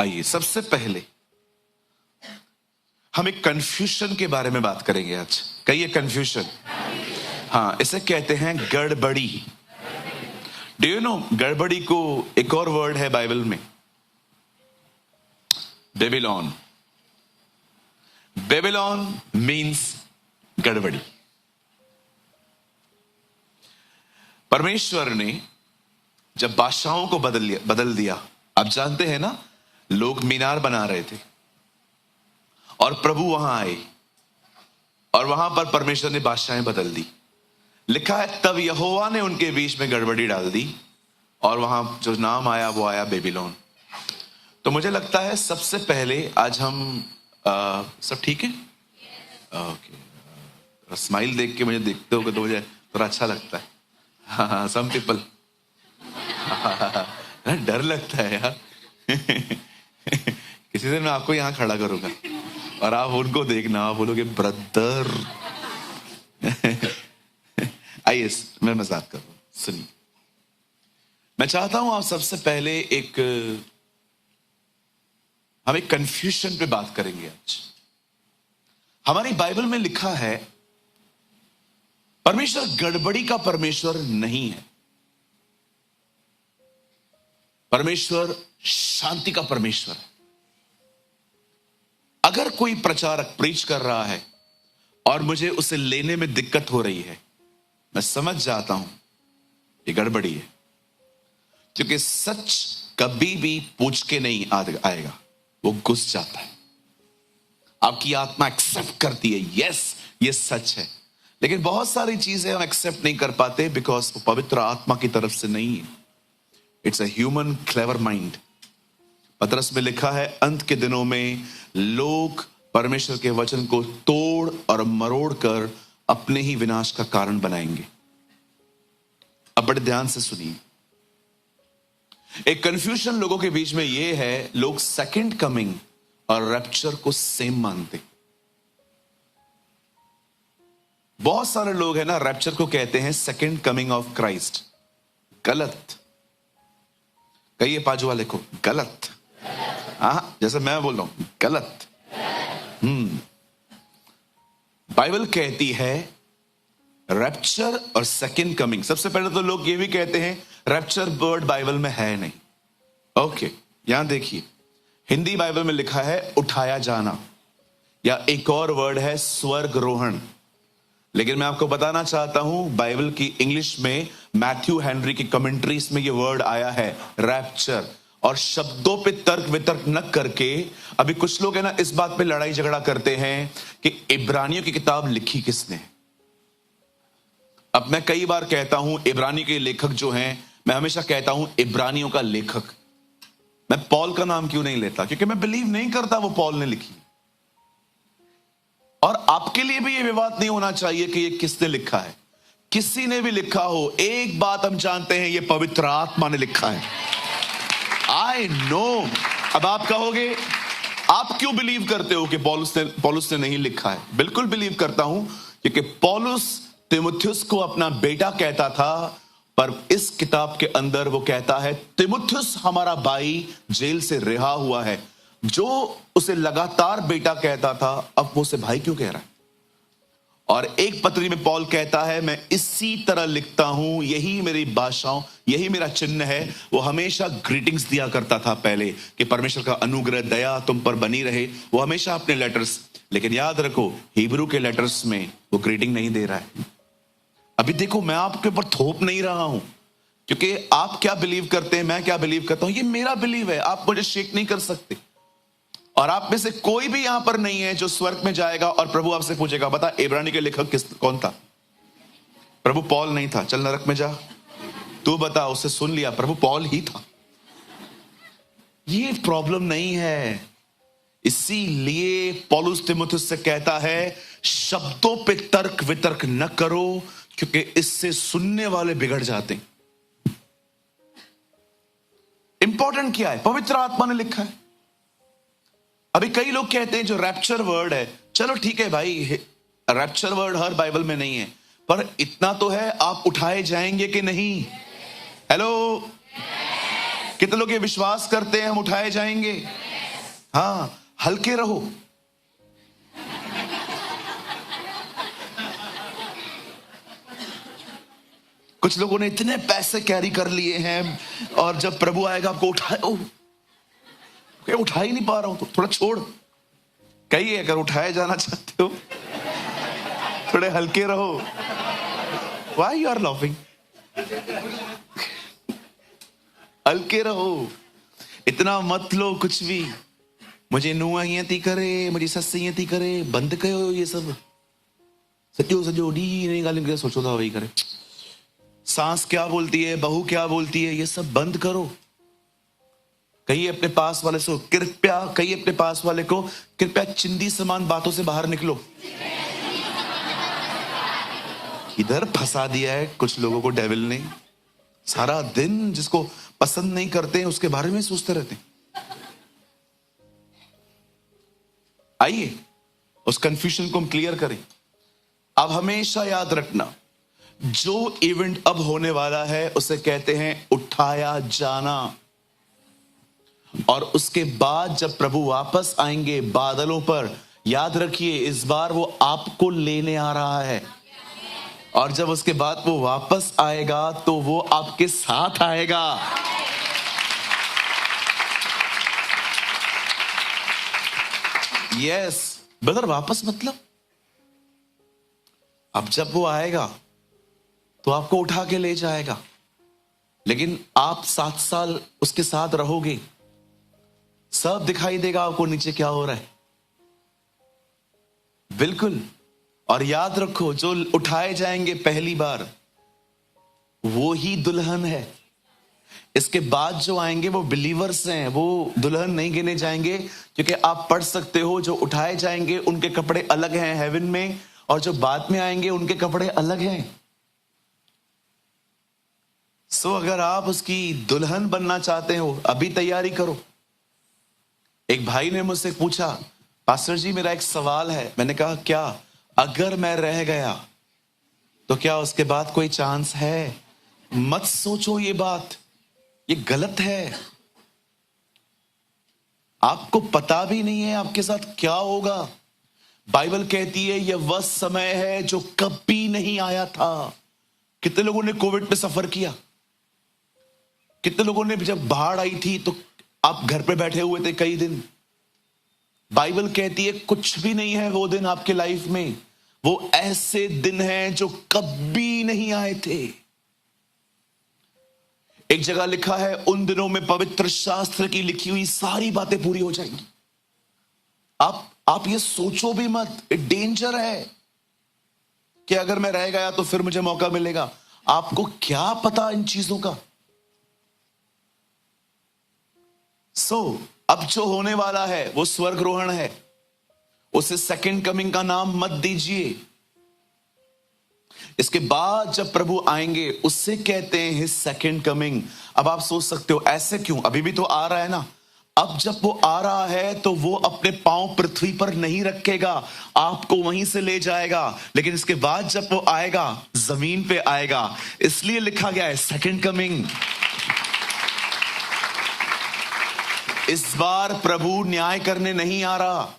आइए सबसे पहले हम एक कंफ्यूजन के बारे में बात करेंगे आज। कहिए कंफ्यूजन। हाँ, इसे कहते हैं गड़बड़ी। डू यू नो गड़बड़ी को एक और वर्ड है बाइबल में, बेबीलोन। बेबीलोन मीन्स गड़बड़ी। परमेश्वर ने जब बादशाहों को बदल दिया, आप जानते हैं ना, लोग मीनार बना रहे थे और प्रभु वहां आए और वहां पर परमेश्वर ने बादशाहें बदल दी। लिखा है तब यहोवा ने उनके बीच में गड़बड़ी डाल दी और वहां जो नाम आया वो आया बेबीलोन। तो मुझे लगता है सबसे पहले आज हम सब ठीक है? ओके। स्माइल देख के मुझे देखते हो तो मुझे थोड़ा अच्छा लगता है। हाँ, सम पीपल डर लगता है यार। किसी दिन मैं आपको यहां खड़ा करूंगा और आप उनको देखना, आप बोलोगे ब्रदर। आइए मैं मजाक कर रहा हूं, सुनिए। मैं चाहता हूं आप सबसे पहले हम एक कंफ्यूजन पे बात करेंगे आज। हमारी बाइबल में लिखा है परमेश्वर गड़बड़ी का परमेश्वर नहीं है, परमेश्वर शांति का परमेश्वर है। अगर कोई प्रचारक प्रीच कर रहा है और मुझे उसे लेने में दिक्कत हो रही है, मैं समझ जाता हूं ये गड़बड़ी है, क्योंकि सच कभी भी पूछ के नहीं आएगा, वो घुस जाता है। आपकी आत्मा एक्सेप्ट करती है, यस ये सच है, लेकिन बहुत सारी चीजें हम एक्सेप्ट नहीं कर पाते बिकॉज वो पवित्र आत्मा की तरफ से नहीं है। It's a human clever mind. पतरस में लिखा है अंत के दिनों में लोग परमेश्वर के वचन को तोड़ और मरोड़ कर अपने ही विनाश का कारण बनाएंगे। अब बड़े ध्यान से सुनिए। एक कंफ्यूजन लोगों के बीच में यह है, लोग सेकंड कमिंग और रैप्चर को सेम मानते। बहुत सारे लोग हैं ना, रैप्चर को कहते हैं सेकंड कमिंग ऑफ क्राइस्ट। गलत। कहिए बाजू वाले को गलत। हाँ, जैसे मैं बोल रहा हूं गलत। बाइबल कहती है रैप्चर और सेकंड कमिंग। सबसे पहले तो लोग ये भी कहते हैं रैप्चर वर्ड बाइबल में है नहीं। ओके, यहां देखिए, हिंदी बाइबल में लिखा है उठाया जाना, या एक और वर्ड है स्वर्गरोहण। लेकिन मैं आपको बताना चाहता हूं बाइबल की इंग्लिश में मैथ्यू हेनरी की कमेंट्रीज में यह वर्ड आया है रैप्चर। और शब्दों पे तर्क वितर्क न करके, अभी कुछ लोग है ना इस बात पे लड़ाई झगड़ा करते हैं कि इब्रानियों की किताब लिखी किसने। अब मैं कई बार कहता हूं इब्रानी के लेखक जो हैं, मैं हमेशा कहता हूं इब्रानियों का लेखक। मैं पॉल का नाम क्यों नहीं लेता? क्योंकि मैं बिलीव नहीं करता वो पॉल ने लिखी। और आपके लिए भी ये विवाद नहीं होना चाहिए कि ये किसने लिखा है। किसी ने भी लिखा हो, एक बात हम जानते हैं, ये पवित्र आत्मा ने लिखा है। I know. अब आप कहोगे आप क्यों बिलीव करते हो कि पौलुस ने नहीं लिखा है? बिल्कुल बिलीव करता हूं, क्योंकि पौलुस तिमुथियुस को अपना बेटा कहता था, पर इस किताब के अंदर वो कहता है तिमुथियुस हमारा भाई जेल से रिहा हुआ है। जो उसे लगातार बेटा कहता था, अब वो उसे भाई क्यों कह रहा है? और एक पत्री में पौल कहता है मैं इसी तरह लिखता हूं, यही मेरी भाषाओं, यही मेरा चिन्ह है। वो हमेशा ग्रीटिंग्स दिया करता था पहले कि परमेश्वर का अनुग्रह दया तुम पर बनी रहे, वो हमेशा अपने लेटर्स। लेकिन याद रखो हिब्रू के लेटर्स में वो ग्रीटिंग नहीं दे रहा है। अभी देखो, मैं आपके ऊपर थोप नहीं रहा हूं, क्योंकि आप क्या बिलीव करते हैं, मैं क्या बिलीव करता हूं, ये मेरा बिलीव है, आप मुझे शेक नहीं कर सकते। और आप में से कोई भी यहां पर नहीं है जो स्वर्ग में जाएगा और प्रभु आपसे पूछेगा बता इब्रानी के लेखक कौन था? प्रभु पॉल नहीं था, चल नरक में जा। तू बता, उससे सुन लिया प्रभु पॉल ही था। ये प्रॉब्लम नहीं है। इसीलिए पौलुस तिमुथियुस से कहता है शब्दों पे तर्क वितर्क न करो, क्योंकि इससे सुनने वाले बिगड़ जाते हैं। इंपॉर्टेंट क्या है? पवित्र आत्मा ने लिखा है। अभी कई लोग कहते हैं जो रैप्चर वर्ड है, चलो ठीक है भाई, रैप्चर वर्ड हर बाइबल में नहीं है, पर इतना तो है आप उठाए जाएंगे कि नहीं? हेलो, कितने लोग ये विश्वास करते हैं हम उठाए जाएंगे? हाँ, हल्के रहो। कुछ लोगों ने इतने पैसे कैरी कर लिए हैं और जब प्रभु आएगा आपको उठा ही नहीं पा रहा हूं, तो थोड़ा छोड़। कहिए अगर उठाए जाना चाहते हो थोड़े हल्के रहो। Why you are laughing? हल्के रहो, इतना मत लो कुछ भी। मुझे नुआ थी करे, मुझी सस थी करे, बंद कयो ये सब। सजो सजो डी नहीं गाली सोचो था वही करे। सांस क्या बोलती है, बहू क्या बोलती है, ये सब बंद करो। कहिए अपने पास वाले से कृपया, कहिए अपने पास वाले को कृपया चिंदी समान बातों से बाहर निकलो। इधर फंसा दिया है कुछ लोगों को डेविल ने। सारा दिन जिसको पसंद नहीं करते हैं उसके बारे में सोचते रहते हैं। आइए उस कंफ्यूजन को हम क्लियर करें। अब हमेशा याद रखना, जो इवेंट अब होने वाला है उसे कहते हैं उठाया जाना। और उसके बाद जब प्रभु वापस आएंगे बादलों पर, याद रखिए इस बार वो आपको लेने आ रहा है। और जब उसके बाद वो वापस आएगा तो वो आपके साथ आएगा। यस ब्रदर, वापस मतलब अब जब वो आएगा तो आपको उठा के ले जाएगा, लेकिन आप 7 साल उसके साथ रहोगे। सब दिखाई देगा आपको नीचे क्या हो रहा है, बिल्कुल। और याद रखो, जो उठाए जाएंगे पहली बार वो ही दुल्हन है। इसके बाद जो आएंगे वो बिलीवर्स हैं, वो दुल्हन नहीं गिने जाएंगे। क्योंकि आप पढ़ सकते हो, जो उठाए जाएंगे उनके कपड़े अलग हैं हेवन में, और जो बाद में आएंगे उनके कपड़े अलग हैं। सो अगर आप उसकी दुल्हन बनना चाहते हो, अभी तैयारी करो। एक भाई ने मुझसे पूछा, पास्टर जी मेरा एक सवाल है। मैंने कहा क्या? अगर मैं रह गया तो क्या उसके बाद कोई चांस है? मत सोचो ये बात, ये गलत है। आपको पता भी नहीं है आपके साथ क्या होगा। बाइबल कहती है यह वह समय है जो कभी नहीं आया था। कितने लोगों ने कोविड पे सफर किया? कितने लोगों ने जब बाढ़ आई थी तो आप घर पे बैठे हुए थे कई दिन? बाइबल कहती है कुछ भी नहीं है वो दिन आपके लाइफ में। वो ऐसे दिन हैं जो कभी नहीं आए थे। एक जगह लिखा है, उन दिनों में पवित्र शास्त्र की लिखी हुई सारी बातें पूरी हो जाएंगी। आप ये सोचो भी मत, डेंजर है कि अगर मैं रह गया तो फिर मुझे मौका मिलेगा। आपको क्या पता इन चीजों का? अब जो होने वाला है वो स्वर्गरोहण है। उसे सेकंड कमिंग का नाम मत दीजिए। इसके बाद जब प्रभु आएंगे उससे कहते हैं हिज सेकंड कमिंग। अब आप सोच सकते हो ऐसे क्यों? अभी भी तो आ रहा है ना। अब जब वो आ रहा है तो वो अपने पांव पृथ्वी पर नहीं रखेगा, आपको वहीं से ले जाएगा। लेकिन इसके बाद जब वो आएगा जमीन पे आएगा, इसलिए लिखा गया है सेकंड कमिंग। इस बार प्रभु न्याय करने नहीं आ रहा।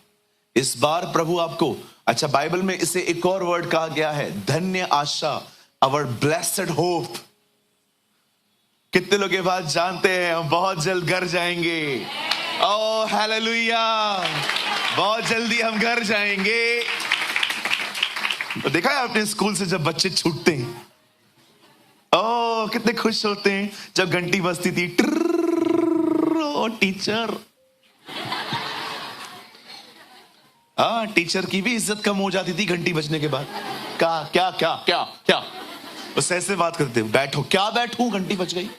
इस बार प्रभु आपको, अच्छा बाइबल में इसे एक और वर्ड कहा गया है, धन्य आशा, अवर ब्लेस्ड होप। कितने लोग ये बात जानते हैं? हम बहुत जल्द घर जाएंगे। ओह हालेलुया, बहुत जल्दी हम घर जाएंगे। तो देखा है आपने स्कूल से जब बच्चे छूटते हैं, ओह कितने खुश होते हैं। जब घंटी बजती थी, टीचर, हाँ टीचर की भी इज्जत कम हो जाती थी घंटी बजने के बाद। क्या क्या क्या क्या क्या उससे ऐसे बात करते, बैठो। क्या बैठूं, घंटी बज गई।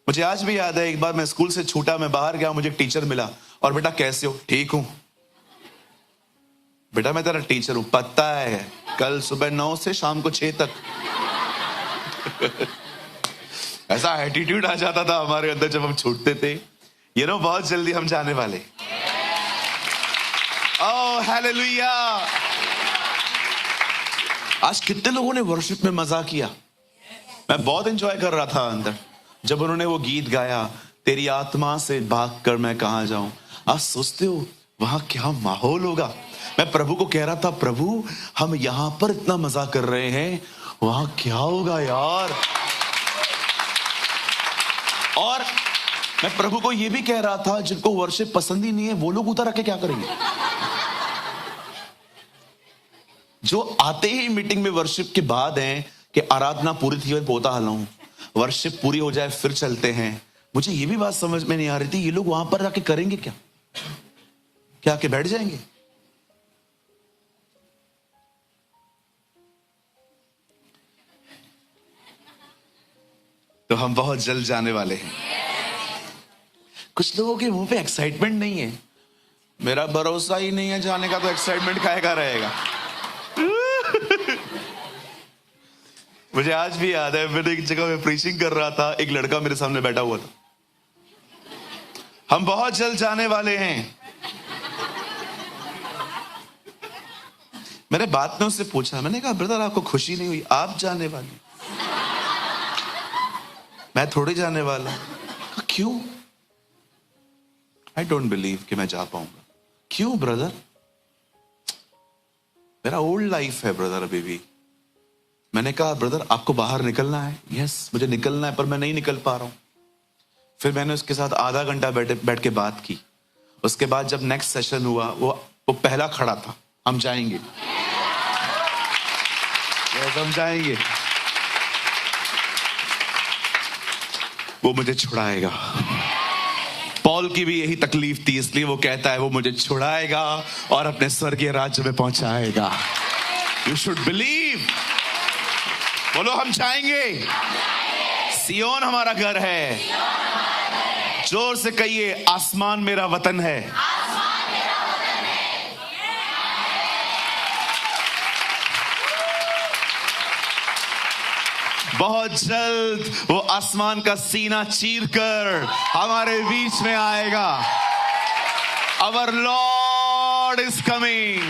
मुझे आज भी याद है, एक बार मैं स्कूल से छूटा, मैं बाहर गया, मुझे टीचर मिला और बेटा कैसे हो? ठीक हूं बेटा, मैं तेरा टीचर हूं, पता है कल सुबह 9 से शाम को 6 तक। ऐसा एटीट्यूड आ जाता था हमारे अंदर जब हम छूटते थे। ये नो बहुत जल्दी हम जाने वाले। Oh hallelujah. आज कितने लोगों ने वर्शिप में मजा किया। मैं बहुत एंजॉय कर रहा था अंदर। जब उन्होंने वो गीत गाया, तेरी आत्मा से भाग कर मैं कहां जाऊं, आप सोचते हो वहां क्या माहौल होगा। मैं प्रभु को कह रहा था, प्रभु हम यहां पर इतना मजा कर रहे हैं, वहां क्या होगा यार। और मैं प्रभु को यह भी कह रहा था, जिनको वर्शिप पसंद ही नहीं है वो लोग उतर आके क्या करेंगे। जो आते ही मीटिंग में वर्शिप के बाद हैं कि आराधना पूरी थी और पोता हलाऊं, वर्शिप पूरी हो जाए फिर चलते हैं। मुझे ये भी बात समझ में नहीं आ रही थी, ये लोग वहां पर आके करेंगे क्या, क्या आके बैठ जाएंगे। तो हम बहुत जल्द जाने वाले हैं। कुछ लोगों के मुंह पे एक्साइटमेंट नहीं है, मेरा भरोसा ही नहीं है जाने का, तो एक्साइटमेंट काहे रहेगा। मुझे आज भी याद है, मैंने एक जगह में प्रीचिंग कर रहा था, एक लड़का मेरे सामने बैठा हुआ था। हम बहुत जल्द जाने वाले हैं। मैंने बात में उससे पूछा, मैंने कहा ब्रदर आपको खुशी नहीं हुई, आप जाने वाले, मैं थोड़ी जाने वाला। क्यों? आई डोंट बिलीव कि मैं जा पाऊंगा। क्यों ब्रदर? मेरा ओल्ड लाइफ है ब्रदर अभी भी। मैंने कहा ब्रदर आपको बाहर निकलना है? यस मुझे निकलना है, पर मैं नहीं निकल पा रहा हूं। फिर मैंने उसके साथ आधा घंटा बैठ के बात की। उसके बाद जब नेक्स्ट सेशन हुआ, वो पहला खड़ा था, हम जाएंगे, हम जाएंगे, वो मुझे छुड़ाएगा। पॉल की भी यही तकलीफ थी, इसलिए वो कहता है वो मुझे छुड़ाएगा और अपने स्वर्गीय राज्य में पहुंचाएगा। You should believe. बोलो हम जाएंगे। सियोन हमारा घर है। जोर से कहिए, आसमान मेरा वतन है। बहुत जल्द वो आसमान का सीना चीरकर हमारे बीच में आएगा। Our Lord is coming।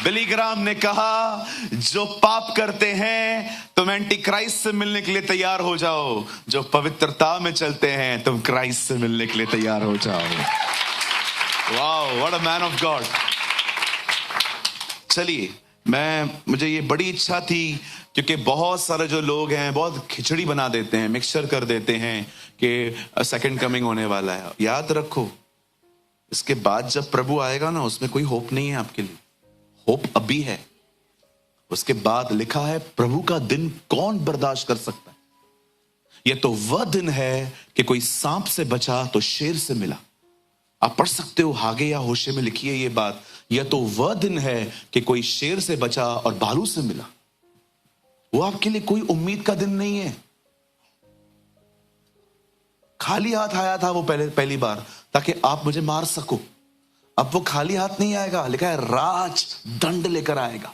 बिली ग्राम ने कहा, जो पाप करते हैं तुम एंटी क्राइस्ट से मिलने के लिए तैयार हो जाओ, जो पवित्रता में चलते हैं तुम क्राइस्ट से मिलने के लिए तैयार हो जाओ। Wow, what a man of God. चलिए, मुझे ये बड़ी इच्छा थी, क्योंकि बहुत सारे जो लोग हैं बहुत खिचड़ी बना देते हैं, मिक्सचर कर देते हैं कि सेकंड कमिंग होने वाला है। याद रखो, इसके बाद जब प्रभु आएगा ना, उसमें कोई होप नहीं है आपके लिए। होप अभी है, उसके बाद लिखा है प्रभु का दिन कौन बर्दाश्त कर सकता है। यह तो वह दिन है कि कोई सांप से बचा तो शेर से मिला। आप पढ़ सकते हो, हागे या होशे में लिखी है ये बात। यह तो वह दिन है कि कोई शेर से बचा और भालू से मिला। वो आपके लिए कोई उम्मीद का दिन नहीं है। खाली हाथ आया था वो पहली बार, ताकि आप मुझे मार सको। अब वो खाली हाथ नहीं आएगा, लिखा है राज दंड लेकर आएगा।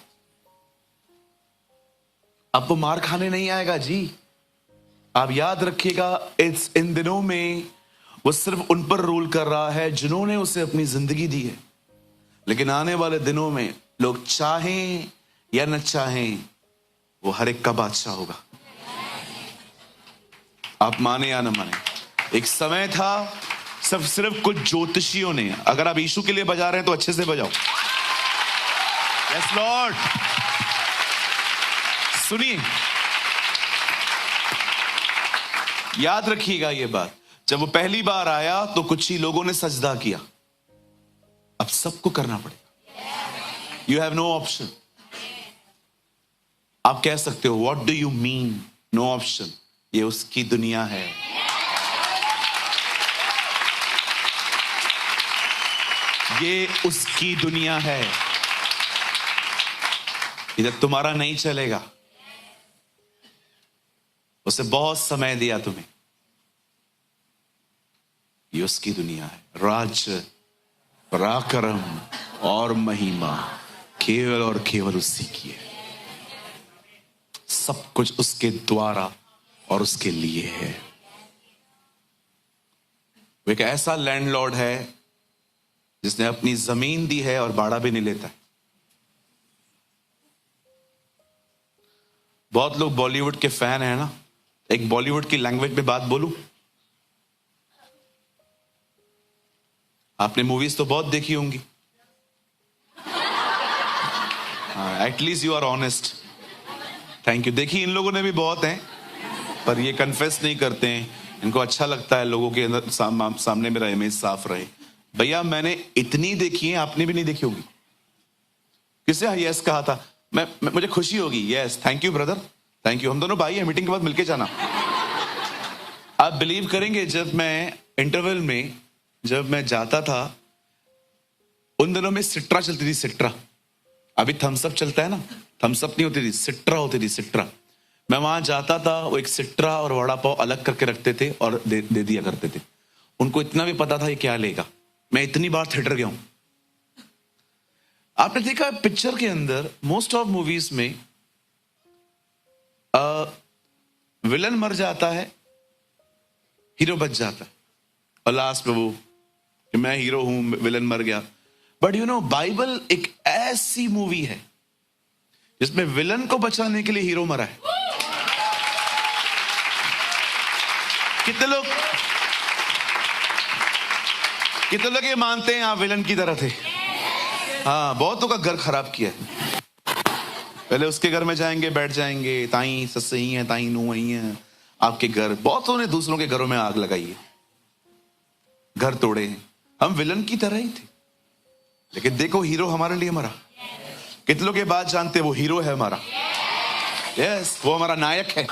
अब वो मार खाने नहीं आएगा जी। आप याद रखिएगा, इन दिनों में वो सिर्फ उन पर रूल कर रहा है जिन्होंने उसे अपनी जिंदगी दी है। लेकिन आने वाले दिनों में लोग चाहें या न चाहें, वो हर एक का बादशाह होगा। आप माने या न माने। एक समय था सिर्फ कुछ ज्योतिषियों ने, अगर आप यीशु के लिए बजा रहे हैं तो अच्छे से बजाओ। Yes Lord. सुनिए, याद रखिएगा ये बात, जब वो पहली बार आया तो कुछ ही लोगों ने सजदा किया। अब सबको करना पड़ेगा। You have no option. आप कह सकते हो, what do you mean no option? ये उसकी दुनिया है। ये उसकी दुनिया है, इधर तुम्हारा नहीं चलेगा। उसे बहुत समय दिया तुम्हें, ये उसकी दुनिया है। राज्य, पराक्रम और महिमा केवल और केवल उसी की है। सब कुछ उसके द्वारा और उसके लिए है। वो एक ऐसा लैंडलॉर्ड है जिसने अपनी जमीन दी है और भाड़ा भी नहीं लेता है। बहुत लोग बॉलीवुड के फैन हैं ना, एक बॉलीवुड की लैंग्वेज में बात बोलूं? आपने मूवीज तो बहुत देखी होंगी, at least you are honest. Thank you. देखी इन लोगों ने भी बहुत हैं, पर ये कन्फेस नहीं करते हैं। इनको अच्छा लगता है लोगों के अंदर सामने मेरा इमेज साफ रहे। भैया मैंने इतनी देखी है, आपने भी नहीं देखी होगी। किसने यस कहा था? मुझे खुशी होगी। Yes, thank you brother, thank you. हम दोनों भाई हैं, मीटिंग के बाद मिलके जाना। आप बिलीव करेंगे, जब मैं इंटरवल में जब मैं जाता था, उन दिनों में सिट्रा चलती थी, सिट्रा। अभी थम्स अप चलता है ना, थम्स अप नहीं होती थी, सिट्रा होती थी, सिट्रा। मैं वहां जाता था, वो एक सिट्रा और वड़ा पाव अलग करके रखते थे और दे दिया करते थे। उनको इतना भी पता था ये क्या लेगा। मैं इतनी बार थिएटर गया हूं। आपने देखा पिक्चर के अंदर मोस्ट ऑफ मूवीज में विलन मर जाता है, हीरो बच जाता है, और लास्ट में वो कि मैं हीरो हूं, विलन मर गया। बट यू नो, बाइबल एक ऐसी मूवी है जिसमें विलन को बचाने के लिए हीरो मरा है। कितने लोग ये मानते हैं आप विलन की तरह थे? हाँ, बहुतों का घर खराब किया है। पहले उसके घर में जाएंगे, बैठ जाएंगे, ताई सस ही है, ताई नू ही है। आपके घर, बहुतों ने दूसरों के घरों में आग लगाई है, घर तोड़े हैं। हम विलन की तरह ही थे, लेकिन देखो हीरो हमारे लिए मरा। कितने लोग ये बात जानते हैं वो हीरो है हमारा? यस, वो हमारा नायक है।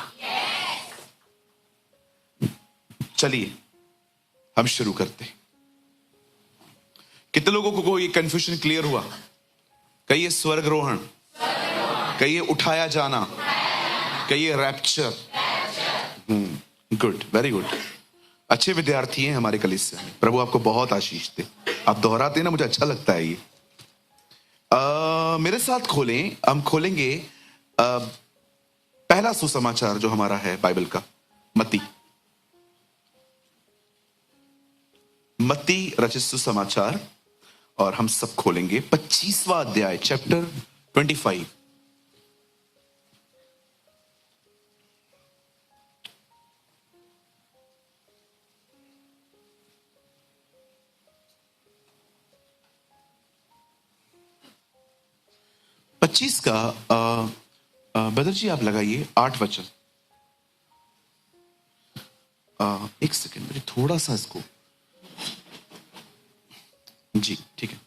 चलिए हम शुरू करते हैं। कितने लोगों को ये कंफ्यूजन क्लियर हुआ? कहिए स्वर्गरोहण, कहिए उठाया जाना, कहिए रैप्चर। Good, very good. अच्छे विद्यार्थी हैं हमारे कलीसिया में। प्रभु आपको बहुत आशीष दे। आप दोहराते हैं ना, मुझे अच्छा लगता है ये। मेरे साथ खोलें, हम खोलेंगे पहला सुसमाचार जो हमारा है बाइबल का, मत्ती रचित सुसमाचार, और हम सब खोलेंगे 25वां अध्याय, चैप्टर 25। पच्चीस का बदर जी आप लगाइए 8 वचन। एक सेकेंड, मुझे थोड़ा सा इसको, जी ठीक है।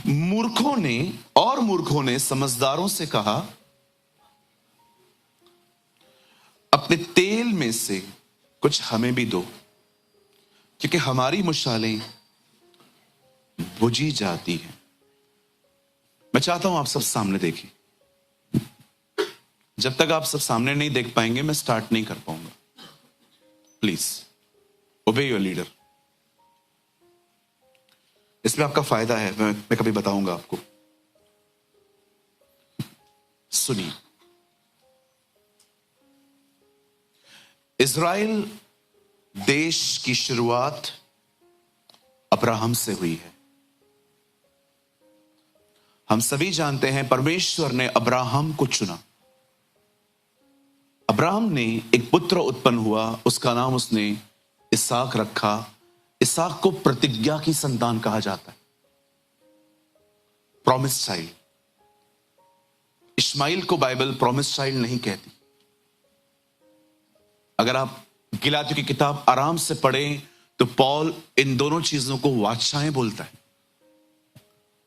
मूर्खों ने समझदारों से कहा, अपने तेल में से कुछ हमें भी दो, क्योंकि हमारी मुशालें बुझी जाती हैं। मैं चाहता हूं आप सब सामने देखें। जब तक आप सब सामने नहीं देख पाएंगे मैं स्टार्ट नहीं कर पाऊंगा। प्लीज ओबे योर लीडर। इसमें आपका फायदा है, मैं कभी बताऊंगा आपको। सुनिए, इज़राइल देश की शुरुआत अब्राहम से हुई है। हम सभी जानते हैं परमेश्वर ने अब्राहम को चुना। अब्राहम ने एक पुत्र उत्पन्न हुआ, उसका नाम उसने इसहाक रखा। इसहाक को प्रतिज्ञा की संतान कहा जाता है, प्रॉमिस चाइल्ड। इस्माइल को बाइबल प्रॉमिस चाइल्ड नहीं कहती। अगर आप गलातियों की किताब आराम से पढ़ें तो पौल इन दोनों चीजों को वाचाएं बोलता है।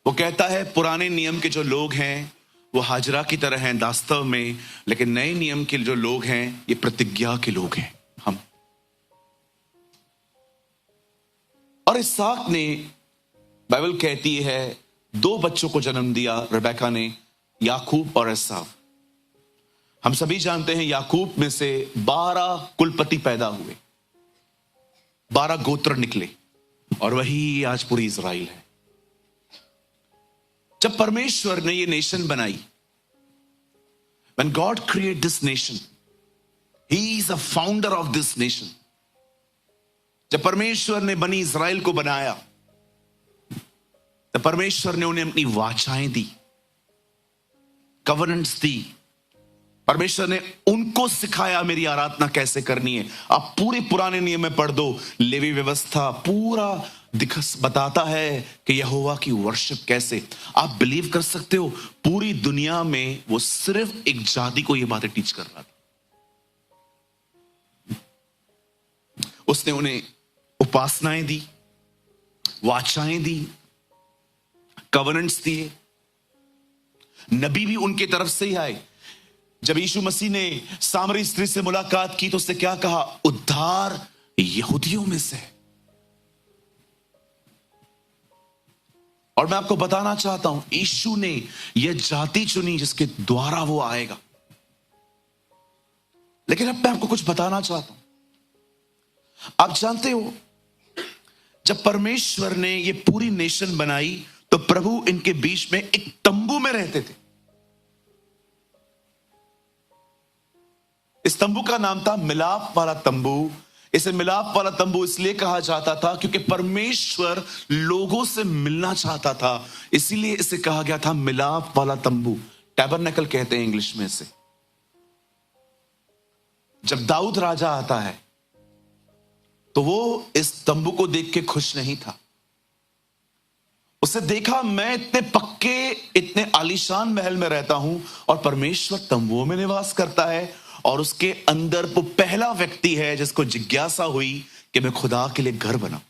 वो कहता है पुराने नियम के जो लोग हैं वो हाजरा की तरह हैं दास्तव में, लेकिन नए नियम के जो लोग हैं ये प्रतिज्ञा के लोग हैं हम। और इसहाक ने, बाइबल कहती है, 2 बच्चों को जन्म दिया रिबेका ने, याकूब और एसाव। हम सभी जानते हैं याकूब में से 12 कुलपति पैदा हुए, 12 गोत्र निकले, और वही आज पूरी इज़राइल है। जब परमेश्वर ने ये नेशन बनाई, when God created this nation, He is the founder of this nation. जब परमेश्वर ने बनी इज़राइल को बनाया, तो परमेश्वर ने उन्हें अपनी वाचाएं दी, कवर्नेंट्स दी, परमेश्वर ने उनको सिखाया मेरी आराधना कैसे करनी है। आप पूरे पुराने नियम में पढ़ दो, लेवी व्यवस्था पूरा बताता है कि यहोवा की वर्शिप कैसे। आप बिलीव कर सकते हो, पूरी दुनिया में वो सिर्फ एक जाति को ये बातें टीच कर रहा था। उसने उन्हें उपासनाएं दी, वाचाएं दी, कवनेंट्स दिए। नबी भी उनके तरफ से ही आए। जब यीशु मसीह ने सामरी स्त्री से मुलाकात की तो उसने क्या कहा? उद्धार यहूदियों में से। और मैं आपको बताना चाहता हूं, यीशु ने यह जाति चुनी जिसके द्वारा वो आएगा। लेकिन अब मैं आपको कुछ बताना चाहता हूं। आप जानते हो, जब परमेश्वर ने यह पूरी नेशन बनाई तो प्रभु इनके बीच में एक तंबू में रहते थे। इस तंबू का नाम था मिलाप वाला तंबू। इसे मिलाप वाला तंबू इसलिए कहा जाता था क्योंकि परमेश्वर लोगों से मिलना चाहता था, इसीलिए इसे कहा गया था मिलाप वाला तंबू। टैबरनेकल कहते हैं इंग्लिश में इसे। जब दाऊद राजा आता है तो वो इस तंबू को देख के खुश नहीं था। उसे देखा, मैं इतने पक्के, इतने आलीशान महल में रहता हूं और परमेश्वर तंबुओं में निवास करता है। और उसके अंदर वो पहला व्यक्ति है जिसको जिज्ञासा हुई कि मैं खुदा के लिए घर बनाऊं।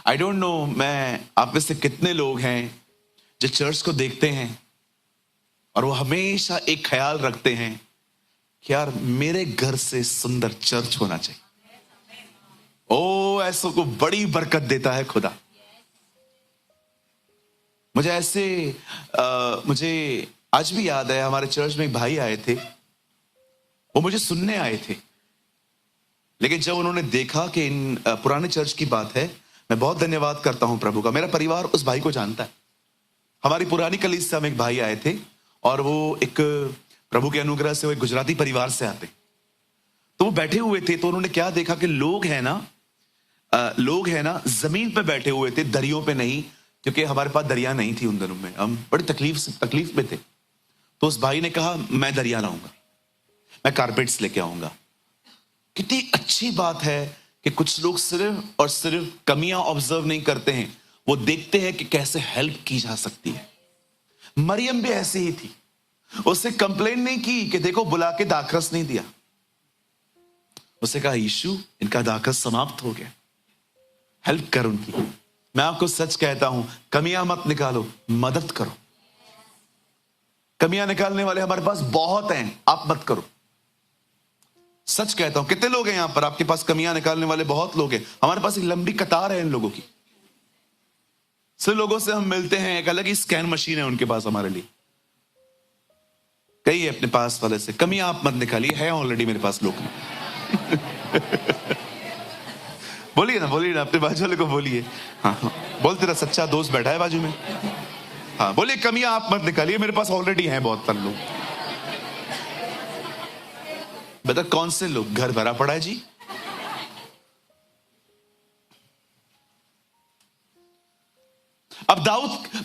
आई डोंट नो, मैं आप में से कितने लोग हैं जो चर्च को देखते हैं और वो हमेशा एक ख्याल रखते हैं कि यार मेरे घर से सुंदर चर्च होना चाहिए। ओ, ऐसों को बड़ी बरकत देता है खुदा। मुझे मुझे आज भी याद है, हमारे चर्च में एक भाई आए थे। वो मुझे सुनने आए थे, लेकिन जब उन्होंने देखा कि इन पुराने चर्च की बात है, मैं बहुत धन्यवाद करता हूं प्रभु का, मेरा परिवार उस भाई को जानता है। हमारी पुरानी कलीसिया से हम एक भाई आए थे और वो एक प्रभु के अनुग्रह से वो एक गुजराती परिवार से आते। तो वो बैठे हुए थे, तो उन्होंने क्या देखा कि लोग हैं ना जमीन पे बैठे हुए थे, दरियों पे नहीं, क्योंकि हमारे पास दरिया नहीं थी उन दिनों में। हम बड़ी तकलीफ में थे। तो उस भाई ने कहा, मैं दरिया लाऊंगा, मैं कारपेट्स लेके आऊंगा। कितनी अच्छी बात है कि कुछ लोग सिर्फ और सिर्फ कमियां ऑब्जर्व नहीं करते हैं, वो देखते हैं कि कैसे हेल्प की जा सकती है। मरियम भी ऐसी ही थी। उससे कंप्लेन नहीं की कि देखो बुला के दाखरस नहीं दिया। उसने कहा, यीशु इनका दाखरस समाप्त हो गया, हेल्प कर उनकी। मैं आपको सच कहता हूं, कमियां मत निकालो, मदद करो। कमियां निकालने वाले हमारे पास बहुत हैं, आप मत करो। सच कहता हूं, कितने लोग हैं यहां पर आपके पास कमियां निकालने वाले? बहुत लोग हैं। हमारे पास एक लंबी कतार है इन लोगों की। सिर्फ लोगों से हम मिलते हैं, एक अलग ही स्कैन मशीन है उनके पास हमारे लिए। कहिए अपने पास वाले से, कमियां आप मत निकालिए, है ऑलरेडी मेरे पास लोग। बोलिए ना अपने बाजू वाले को बोलिए। हाँ, बोल, तेरा सच्चा दोस्त बैठा है बाजू में। हाँ, बोलिए, कमियां आप मत निकालिए, मेरे पास ऑलरेडी हैं बहुत सारे लोग। बता कौन से लोग? घर भरा पड़ा है जी। अब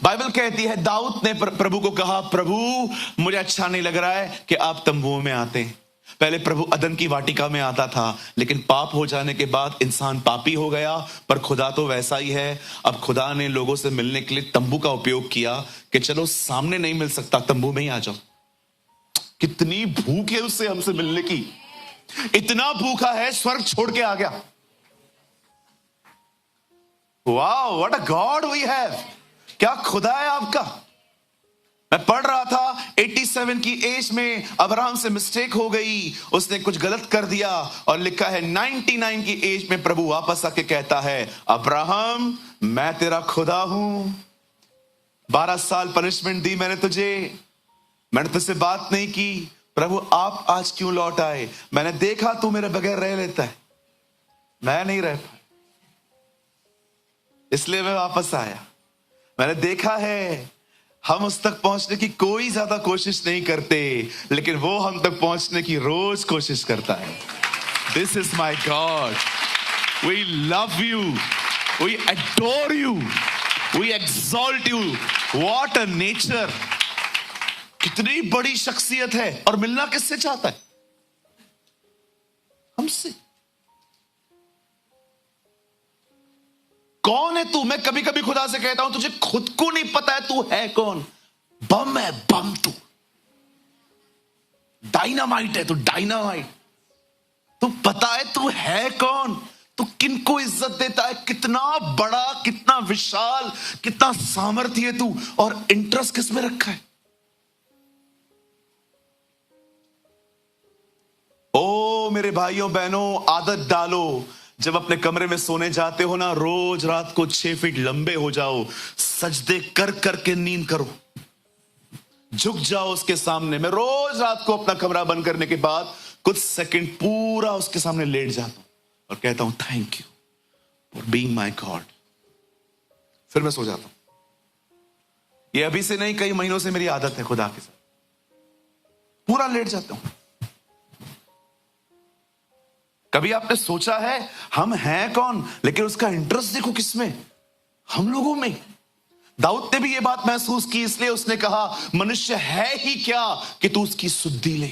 बाइबल कहती है, दाऊद ने प्रभु को कहा, प्रभु मुझे अच्छा नहीं लग रहा है कि आप तंबुओं में आते हैं। पहले प्रभु अदन की वाटिका में आता था, लेकिन पाप हो जाने के बाद इंसान पापी हो गया, पर खुदा तो वैसा ही है। अब खुदा ने लोगों से मिलने के लिए तंबू का उपयोग किया कि चलो सामने नहीं मिल सकता, तंबू में ही आ जाओ। कितनी भूख है उससे हमसे मिलने की। इतना भूखा है, स्वर्ग छोड़ के आ गया। Wow, what a God we have. क्या खुदा है आपका। मैं पढ़ रहा था 87 की एज में अब्राहम से मिस्टेक हो गई, उसने कुछ गलत कर दिया, और लिखा है 99 की एज में प्रभु वापस आके कहता है, अब्राहम मैं तेरा खुदा हूं। 12 साल पनिशमेंट दी मैंने तुझसे बात नहीं की। प्रभु आप आज क्यों लौट आए? मैंने देखा तू मेरे बगैर रह लेता है, मैं नहीं रह पाया, इसलिए मैं वापस आया। मैंने देखा है हम उस तक पहुंचने की कोई ज्यादा कोशिश नहीं करते, लेकिन वो हम तक पहुंचने की रोज कोशिश करता है। This is my God, we love you, we adore you, we exalt you. What a nature, कितनी बड़ी शख्सियत है, और मिलना किससे चाहता है? हमसे। कौन है तू? मैं कभी कभी खुदा से कहता हूं, तुझे खुद को नहीं पता है तू है कौन। बम है, बम तू। डायनामाइट है तू, डायनामाइट। तू पता है तू है कौन? तू किनको इज्जत देता है? कितना बड़ा, कितना विशाल, कितना सामर्थ्य है तू, और इंटरेस्ट किस में रखा है? ओ मेरे भाइयों बहनों, आदत डालो, जब अपने कमरे में सोने जाते हो ना, रोज रात को 6 फीट लंबे हो जाओ, सजदे कर करके नींद करो, झुक जाओ उसके सामने। मैं रोज रात को अपना कमरा बंद करने के बाद कुछ सेकंड पूरा उसके सामने लेट जाता हूं और कहता हूं, thank you for being my God. फिर मैं सो जाता हूं। ये अभी से नहीं, कई महीनों से मेरी आदत है खुदा के साथ, पूरा लेट जाता हूं। कभी आपने सोचा है हम हैं कौन? लेकिन उसका इंटरेस्ट देखो किसमें? हम लोगों में। दाऊद ने भी ये बात महसूस की, इसलिए उसने कहा, मनुष्य है ही क्या कि तू उसकी सुधि ले।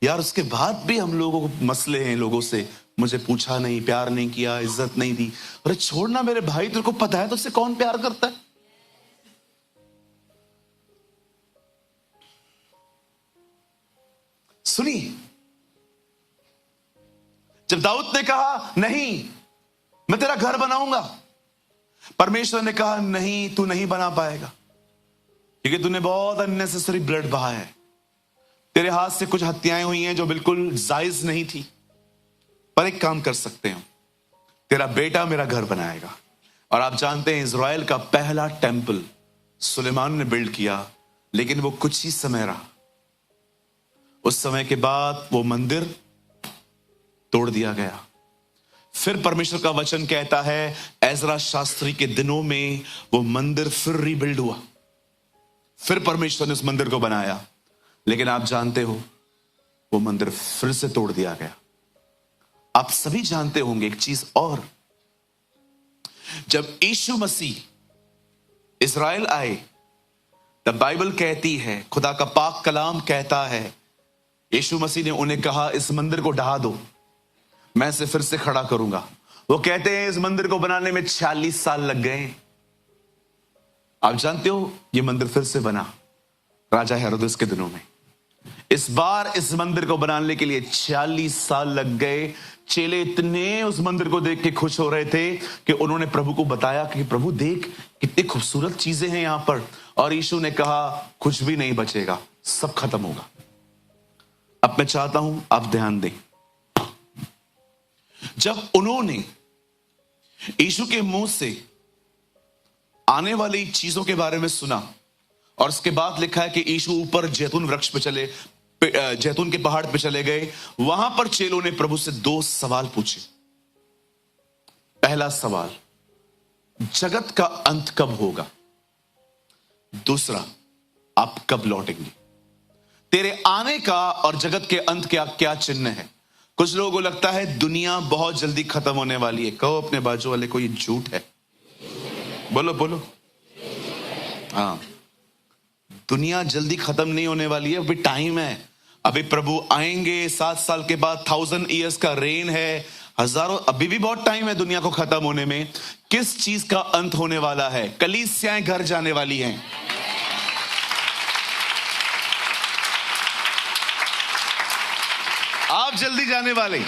यार उसके बाद भी हम लोगों को मसले हैं लोगों से, मुझे पूछा नहीं, प्यार नहीं किया, इज्जत नहीं दी। अरे छोड़ना मेरे भाई, तेरे को पता है तुझसे कौन प्यार करता है? सुनिए, जब दाऊद ने कहा नहीं मैं तेरा घर बनाऊंगा, परमेश्वर ने कहा नहीं, तू नहीं बना पाएगा, क्योंकि तूने बहुत अननेसेसरी ब्लड बहाया है। तेरे हाथ से कुछ हत्याएं हुई हैं जो बिल्कुल जायज नहीं थी। पर एक काम कर सकते हैं, तेरा बेटा मेरा घर बनाएगा। और आप जानते हैं इज़राइल का पहला टेंपल सुलेमान ने बिल्ड किया, लेकिन वो कुछ ही समय रहा। उस समय के बाद वो मंदिर तोड़ दिया गया। फिर परमेश्वर का वचन कहता है, एजरा शास्त्री के दिनों में वो मंदिर फिर रीबिल्ड हुआ। फिर परमेश्वर ने उस मंदिर को बनाया, लेकिन आप जानते हो वो मंदिर फिर से तोड़ दिया गया। आप सभी जानते होंगे एक चीज और, जब यीशु मसीह इज़राइल आए, तब बाइबल कहती है, खुदा का पाक कलाम कहता है, यीशु मसीह ने उन्हें कहा, इस मंदिर को ढहा दो, मैं इसे फिर से खड़ा करूंगा। वो कहते हैं इस मंदिर को बनाने में 46 साल लग गए। आप जानते हो ये मंदिर फिर से बना राजा हेरोदेस के दिनों में। इस बार इस मंदिर को बनाने के लिए 46 साल लग गए। चेले इतने उस मंदिर को देख के खुश हो रहे थे कि उन्होंने प्रभु को बताया कि प्रभु देख कितनी खूबसूरत चीजें हैं यहां पर। और यीशु ने कहा कुछ भी नहीं बचेगा, सब खत्म होगा। अब मैं चाहता हूं आप ध्यान दें, जब उन्होंने यीशु के मुंह से आने वाली चीजों के बारे में सुना, और उसके बाद लिखा है कि यीशु ऊपर जैतून वृक्ष पे चले, जैतून के पहाड़ पे चले गए। वहां पर चेलों ने प्रभु से 2 सवाल पूछे। पहला सवाल, जगत का अंत कब होगा? दूसरा, आप कब लौटेंगे? तेरे आने का और जगत के अंत का क्या चिन्ह है? कुछ लोगों को लगता है दुनिया बहुत जल्दी खत्म होने वाली है। कहो अपने बाजू वाले को, ये झूठ है। बोलो बोलो। हाँ, दुनिया जल्दी खत्म नहीं होने वाली है, अभी टाइम है। अभी प्रभु आएंगे 7 साल के बाद, 1000 ईयर्स का रेन है, हजारों, अभी भी बहुत टाइम है दुनिया को खत्म होने में। किस चीज का अंत होने वाला है? कलीसियाएं घर जाने वाली हैं। आप जल्दी जाने वाले।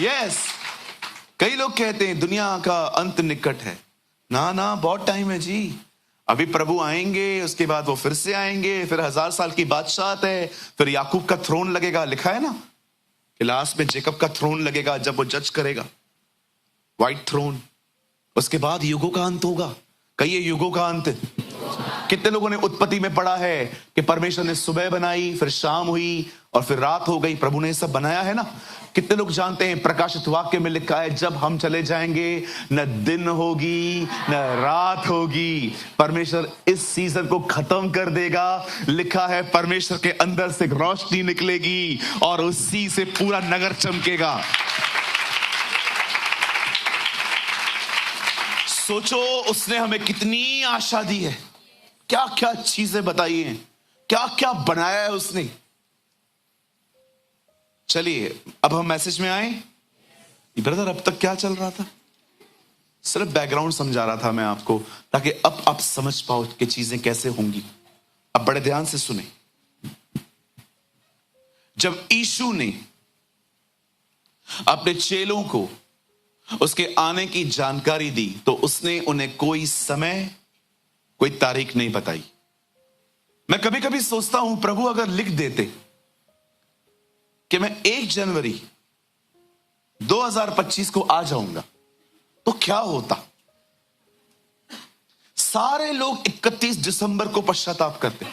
यस, कई लोग कहते हैं दुनिया का अंत निकट है। ना ना, बहुत टाइम है जी। अभी प्रभु आएंगे, उसके बाद वो फिर से आएंगे, फिर 1000 साल की बादशाहत है, फिर याकूब का थ्रोन लगेगा। लिखा है ना कि लास्ट में जेकब का थ्रोन लगेगा जब वो जज करेगा, व्हाइट थ्रोन। उसके बाद युगों का अंत होगा। कहिए युगों का अंत। कितने लोगों ने उत्पत्ति में पढ़ा है कि परमेश्वर ने सुबह बनाई, फिर शाम हुई और फिर रात हो गई। प्रभु ने सब बनाया है ना। कितने लोग जानते हैं प्रकाशित वाक्य में लिखा है, जब हम चले जाएंगे न दिन होगी न रात होगी। परमेश्वर इस सीजन को खत्म कर देगा। लिखा है परमेश्वर के अंदर से रोशनी निकलेगी और उसी से पूरा नगर चमकेगा। सोचो उसने हमें कितनी आशा दी है, क्या क्या चीजें बताई हैं, क्या क्या बनाया है उसने। चलिए अब हम मैसेज में आए। ब्रदर अब तक क्या चल रहा था? सिर्फ बैकग्राउंड समझा रहा था मैं आपको, ताकि अब आप समझ पाओ कि चीजें कैसे होंगी। अब बड़े ध्यान से सुने। जब यीशु ने अपने चेलों को उसके आने की जानकारी दी, तो उसने उन्हें कोई समय, कोई तारीख नहीं बताई। मैं कभी कभी सोचता हूं, प्रभु अगर लिख देते कि मैं 1 जनवरी 2025 को आ जाऊंगा, तो क्या होता? सारे लोग 31 दिसंबर को पश्चाताप करते।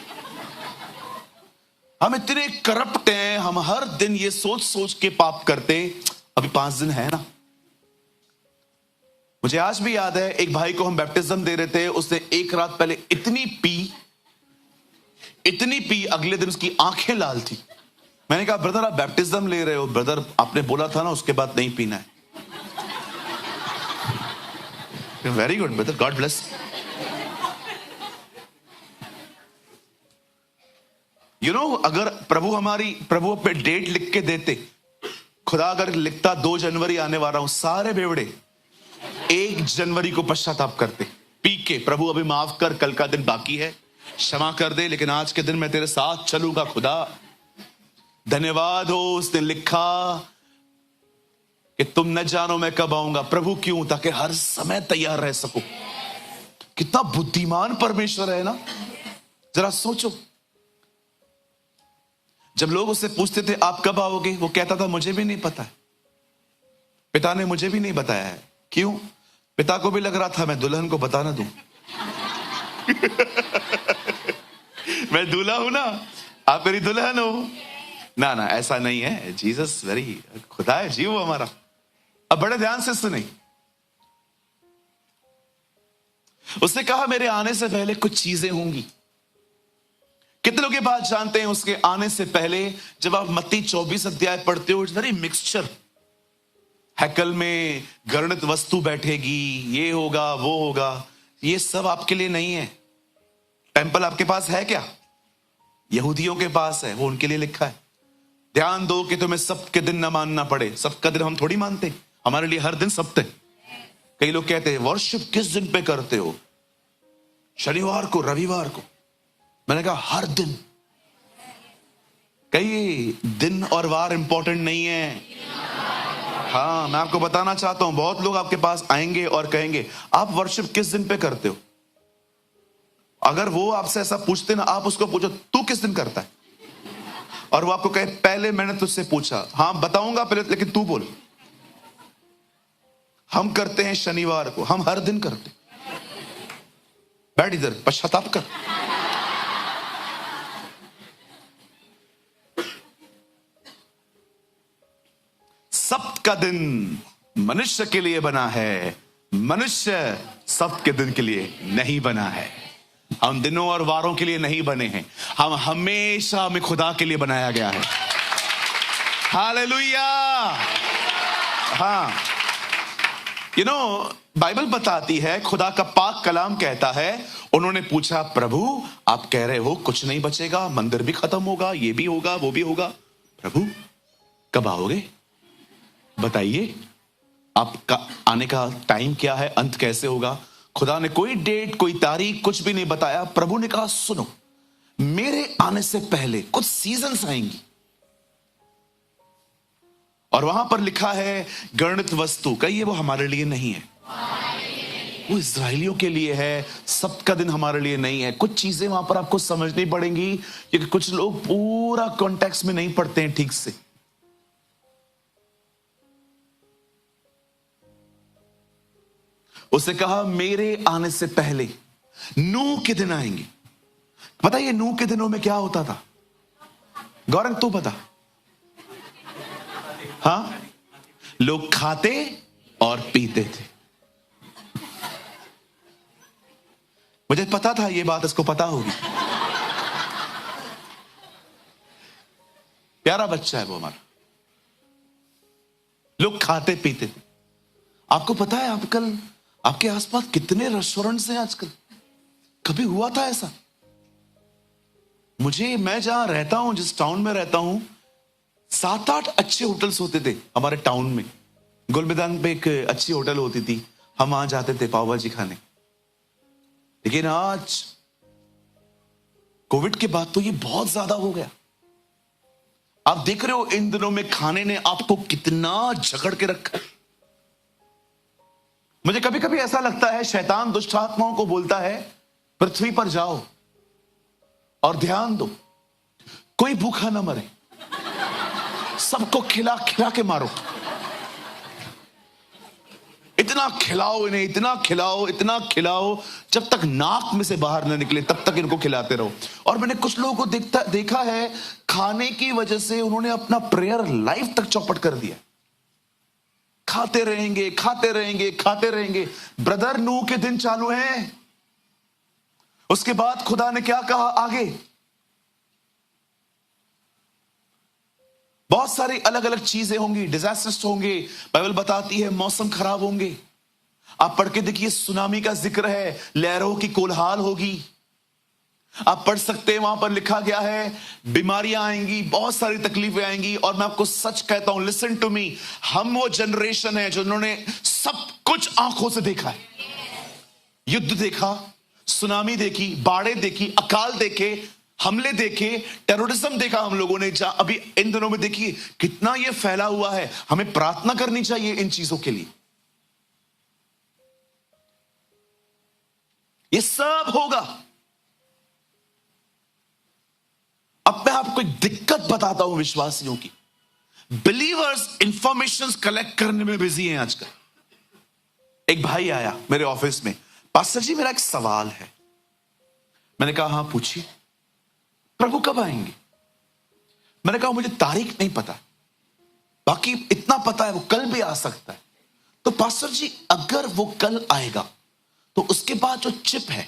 हम इतने करप्ट हैं, हम हर दिन ये सोच सोच के पाप करते, अभी 5 दिन है ना। मुझे आज भी याद है, एक भाई को हम बैप्टिज्म दे रहे थे, उसने एक रात पहले इतनी पी, अगले दिन उसकी आंखें लाल थी। मैंने कहा ब्रदर आप बैप्टिज्म ले रहे हो? ब्रदर आपने बोला था ना उसके बाद नहीं पीना है। Very good brother, God bless. You know, अगर प्रभु पे डेट लिख के देते, खुदा अगर लिखता 2 जनवरी आने वाला हूं, सारे बेवड़े 1 जनवरी को पश्चाताप करते, पी के, प्रभु अभी माफ कर, कल का दिन बाकी है, क्षमा कर दे, लेकिन आज के दिन मैं तेरे साथ चलूंगा। खुदा धन्यवाद हो, उसने लिखा कि तुम न जानो मैं कब आऊंगा। प्रभु क्यों? ताकि हर समय तैयार रह सको। कितना बुद्धिमान परमेश्वर है ना। जरा सोचो, जब लोग उससे पूछते थे आप कब आओगे, वो कहता था मुझे भी नहीं पता है, पिता ने मुझे भी नहीं बताया है। क्यों? पिता को भी लग रहा था मैं दुल्हन को बता ना दूं। मैं दूल्हा हूं ना, आप मेरी दुल्हन हो ना। ना ऐसा नहीं है। जीसस वेरी, खुदा है जीव हमारा। अब बड़े ध्यान से सुने। उसने कहा मेरे आने से पहले कुछ चीजें होंगी। कितने लोग ये बात जानते हैं? उसके आने से पहले जब आप मत्ती 24 अध्याय पढ़ते हो, इट्स वेरी मिक्सचर। हैकल में गणित वस्तु बैठेगी, ये होगा वो होगा, ये सब आपके लिए नहीं है। टेंपल आपके पास है क्या? यहूदियों के पास है, वो उनके लिए लिखा है। ध्यान दो कि तुम्हें सब्त के दिन न मानना पड़े। सब्त का दिन हम थोड़ी मानते, हमारे लिए हर दिन सब्त है। कई लोग कहते हैं वर्शिप किस दिन पे करते हो? शनिवार को, रविवार को। मैंने कहा हर दिन। कई दिन और वार इंपॉर्टेंट नहीं है। हाँ, मैं आपको बताना चाहता हूं, बहुत लोग आपके पास आएंगे और कहेंगे आप वर्शिप किस दिन पे करते हो। अगर वो आपसे ऐसा पूछते ना, आप उसको पूछो तू किस दिन करता है, और वो आपको कहे पहले मैंने तुझसे पूछा। हाँ बताऊंगा पहले, लेकिन तू बोल। हम करते हैं शनिवार को, हम हर दिन करते। बैठ इधर, पश्चाताप कर। सब्त का दिन मनुष्य के लिए बना है, मनुष्य सब्त के दिन के लिए नहीं बना है। हम दिनों और वारों के लिए नहीं बने हैं, हम हमेशा हमें खुदा के लिए बनाया गया है। हालेलुया। हाँ, यू नो, बाइबल बताती है, खुदा का पाक कलाम कहता है, उन्होंने पूछा प्रभु आप कह रहे हो कुछ नहीं बचेगा, मंदिर भी खत्म होगा, ये भी होगा वो भी होगा, प्रभु कब आओगे बताइए, आपका आने का टाइम क्या है, अंत कैसे होगा। खुदा ने कोई डेट, कोई तारीख, कुछ भी नहीं बताया। प्रभु ने कहा सुनो, मेरे आने से पहले कुछ सीजन्स आएंगी, और वहां पर लिखा है गणित वस्तु। कहिए वो हमारे लिए नहीं है, वो इस्राएलियों के लिए है। सब्त का दिन हमारे लिए नहीं है। कुछ चीजें वहां पर आपको समझनी पड़ेंगी, क्योंकि कुछ लोग पूरा कॉन्टेक्स्ट में नहीं पढ़ते हैं ठीक से। उसे कहा मेरे आने से पहले नूह के दिन आएंगे। पता है नूह के दिनों में क्या होता था? गौरंग तू बता। हाँ, लोग खाते और पीते थे। मुझे पता था ये बात इसको पता होगी। प्यारा बच्चा है वो हमारा। लोग खाते पीते थे। आपको पता है आजकल आपके आसपास कितने रेस्टोरेंट्स हैं आजकल? कभी हुआ था ऐसा? मैं जहां रहता हूं, जिस टाउन में रहता हूं, 7-8 अच्छे होटल्स होते थे हमारे टाउन में। गुल मैदान पे एक अच्छी होटल होती थी, हम वहां जाते थे पाव भाजी खाने। लेकिन आज कोविड के बाद तो ये बहुत ज्यादा हो गया। आप देख रहे हो इन दिनों में खाने ने आपको कितना जकड़ के रखा है। मुझे कभी कभी ऐसा लगता है शैतान दुष्ट आत्माओं को बोलता है, पृथ्वी पर जाओ और ध्यान दो, कोई भूखा ना मरे, सबको खिला खिला के मारो, इतना खिलाओ इन्हें, इतना खिलाओ, इतना खिलाओ, जब तक नाक में से बाहर ना निकले तब तक इनको खिलाते रहो। और मैंने कुछ लोगों को देखा है, खाने की वजह से उन्होंने अपना प्रेयर लाइफ तक चौपट कर दिया। खाते रहेंगे, खाते रहेंगे, खाते रहेंगे। ब्रदर, नूह के दिन चालू हैं। उसके बाद खुदा ने क्या कहा आगे? बहुत सारी अलग अलग चीजें होंगी, डिजास्टर्स होंगे। बाइबल बताती है मौसम खराब होंगे। आप पढ़ के देखिए, सुनामी का जिक्र है, लहरों की कोलाहल होगी। आप पढ़ सकते हैं, वहां पर लिखा गया है बीमारियां आएंगी, बहुत सारी तकलीफें आएंगी। और मैं आपको सच कहता हूं, लिसन टू मी, हम वो जनरेशन है जिन्होंने सब कुछ आंखों से देखा है। युद्ध देखा, सुनामी देखी, बाढ़ें देखी, अकाल देखे, हमले देखे, टेररिज्म देखा हम लोगों ने। अभी इन दिनों में देखिए कितना ये फैला हुआ है। हमें प्रार्थना करनी चाहिए इन चीजों के लिए। ये सब होगा। अब मैं आपको एक दिक्कत बताता हूं विश्वासियों की। बिलीवर्स इंफॉर्मेशन कलेक्ट करने में बिजी हैं आजकल। एक भाई आया मेरे ऑफिस में, पास्टर जी मेरा एक सवाल है। मैंने कहा हाँ पूछिए। प्रभु कब आएंगे? मैंने कहा मुझे तारीख नहीं पता, बाकी इतना पता है वो कल भी आ सकता है। तो पास्टर जी अगर वो कल आएगा तो उसके बाद जो चिप है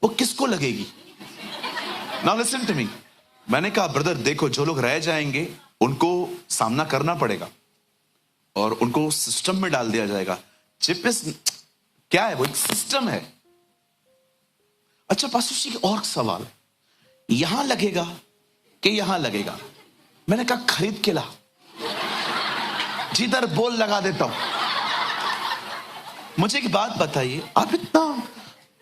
वो किसको लगेगी? Now listen to me. मैंने कहा ब्रदर देखो, जो लोग रह जाएंगे उनको सामना करना पड़ेगा और उनको सिस्टम में डाल दिया जाएगा। चिप क्या है? वो एक सिस्टम है। अच्छा पास्टर जी और सवाल है, यहां लगेगा कि यहां लगेगा? मैंने कहा खरीद के ला, जिधर बोल लगा देता हूं। मुझे एक बात बताइए,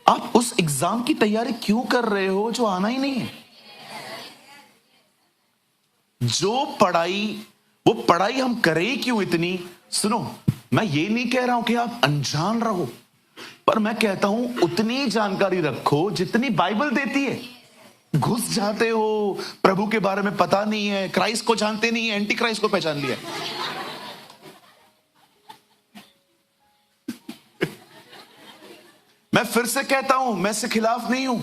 आप उस एग्जाम की तैयारी क्यों कर रहे हो जो आना ही नहीं है? जो पढ़ाई, वो पढ़ाई हम करें क्यों इतनी? सुनो, मैं ये नहीं कह रहा हूं कि आप अनजान रहो, पर मैं कहता हूं उतनी जानकारी रखो जितनी बाइबल देती है। घुस जाते हो, प्रभु के बारे में पता नहीं है, क्राइस्ट को जानते नहीं है, एंटी क्राइस्ट को पहचान लिया। मैं फिर से कहता हूं, मैं इसके खिलाफ नहीं हूं।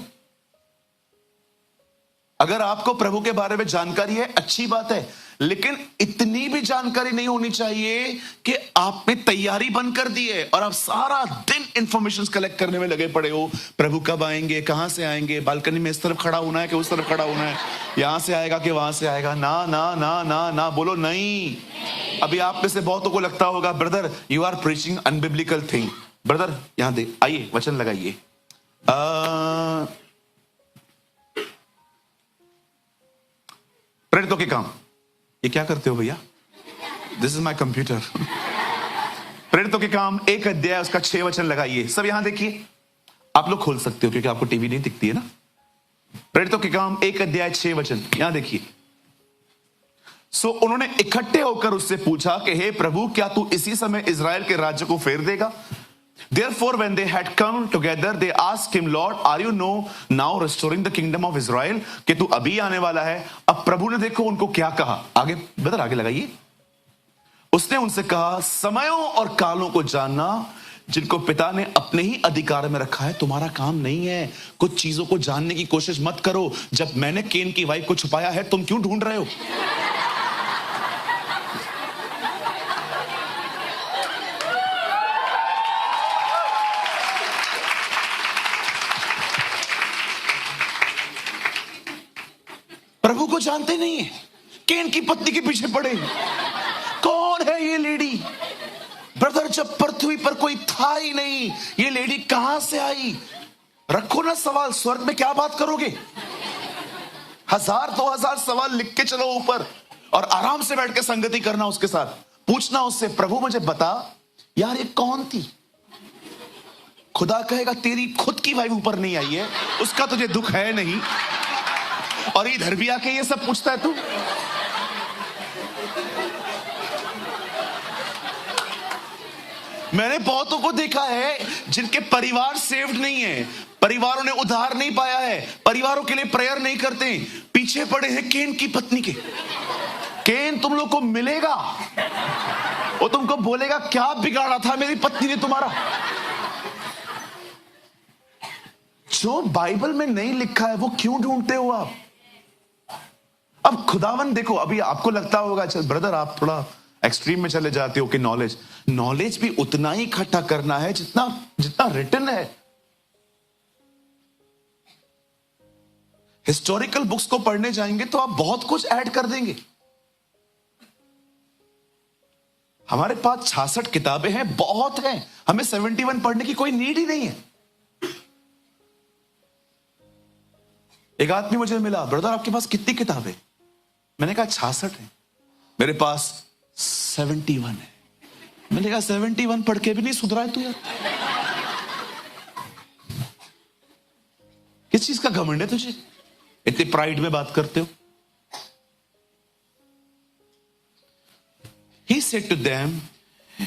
अगर आपको प्रभु के बारे में जानकारी है अच्छी बात है, लेकिन इतनी भी जानकारी नहीं होनी चाहिए कि आपने तैयारी बंद कर दी है और आप सारा दिन इंफॉर्मेशन कलेक्ट करने में लगे पड़े हो। प्रभु कब आएंगे, कहां से आएंगे, बालकनी में इस तरफ खड़ा होना है कि उस तरफ खड़ा होना है, यहां से आएगा कि वहां से आएगा? ना ना ना ना ना, बोलो नहीं। अभी आप में से बहुतों को लगता होगा brother you are preaching unbiblical thing. Brother यहां दे, आइए वचन लगाइए। प्रेरितों के काम, ये क्या करते हो भैया? This is my computer. प्रेरितों के काम 1 अध्याय उसका 6 वचन लगाइए। सब यहां देखिए, आप लोग खोल सकते हो क्योंकि आपको टीवी नहीं दिखती है ना। प्रेरितों के काम 1 अध्याय 6 वचन यहां देखिए। सो उन्होंने इकट्ठे होकर उससे पूछा कि हे प्रभु, क्या तू इसी समय इजराइल के राज्य को फेर देगा? Therefore, when they had come together, they asked him, Lord, are you now restoring the kingdom of Israel? कि तू अभी आने वाला है। अब प्रभु ने देखो उनको क्या कहा, आगे बदर आगे लगाइए। उसने उनसे कहा, समयों और कालों को जानना जिनको पिता ने अपने ही अधिकार में रखा है तुम्हारा काम नहीं है। कुछ चीजों को जानने की कोशिश मत करो। जब मैंने केन की वाइफ को छुपाया है, तुम क्यों ढूंढ रहे हो? प्रभु को जानते नहीं है, केन की पत्नी के पीछे पड़े। कौन है ये लेडी? ब्रदर, जब पृथ्वी पर कोई था ही नहीं, ये लेडी कहां से आई? रखो ना सवाल, स्वर्ग में क्या बात करोगे? 1000 2000 सवाल लिख के चलो ऊपर और आराम से बैठ के संगति करना उसके साथ, पूछना उससे, प्रभु मुझे बता यार ये कौन थी। खुदा कहेगा तेरी खुद की वाइफ ऊपर नहीं आई है, उसका तुझे दुख है नहीं, और इधर भी आके ये सब पूछता है तू। मैंने बहुतों को देखा है जिनके परिवार सेव्ड नहीं है, परिवारों ने उद्धार नहीं पाया है, परिवारों के लिए प्रेयर नहीं करते, पीछे पड़े हैं केन की पत्नी के। केन तुम लोग को मिलेगा, वो तुमको बोलेगा क्या बिगाड़ा था मेरी पत्नी ने तुम्हारा। जो बाइबल में नहीं लिखा है वो क्यों ढूंढते हो आप। अब खुदावन देखो, अभी आपको लगता होगा अच्छा ब्रदर आप थोड़ा एक्सट्रीम में चले जाते हो कि नॉलेज भी उतना ही इकट्ठा करना है जितना रिटन है। हिस्टोरिकल बुक्स को पढ़ने जाएंगे तो आप बहुत कुछ ऐड कर देंगे। हमारे पास 66 किताबें हैं, बहुत हैं, हमें 71 पढ़ने की कोई नीड ही नहीं है। एक आदमी मुझे मिला, ब्रदर आपके पास कितनी किताबें? मैंने कहा 66 है। मेरे पास 71 है। मैंने कहा 71 पढ़ के भी नहीं सुधरा है तू यार। किस चीज का घमंड है तुझे, इतने प्राइड में बात करते हो। He said to them,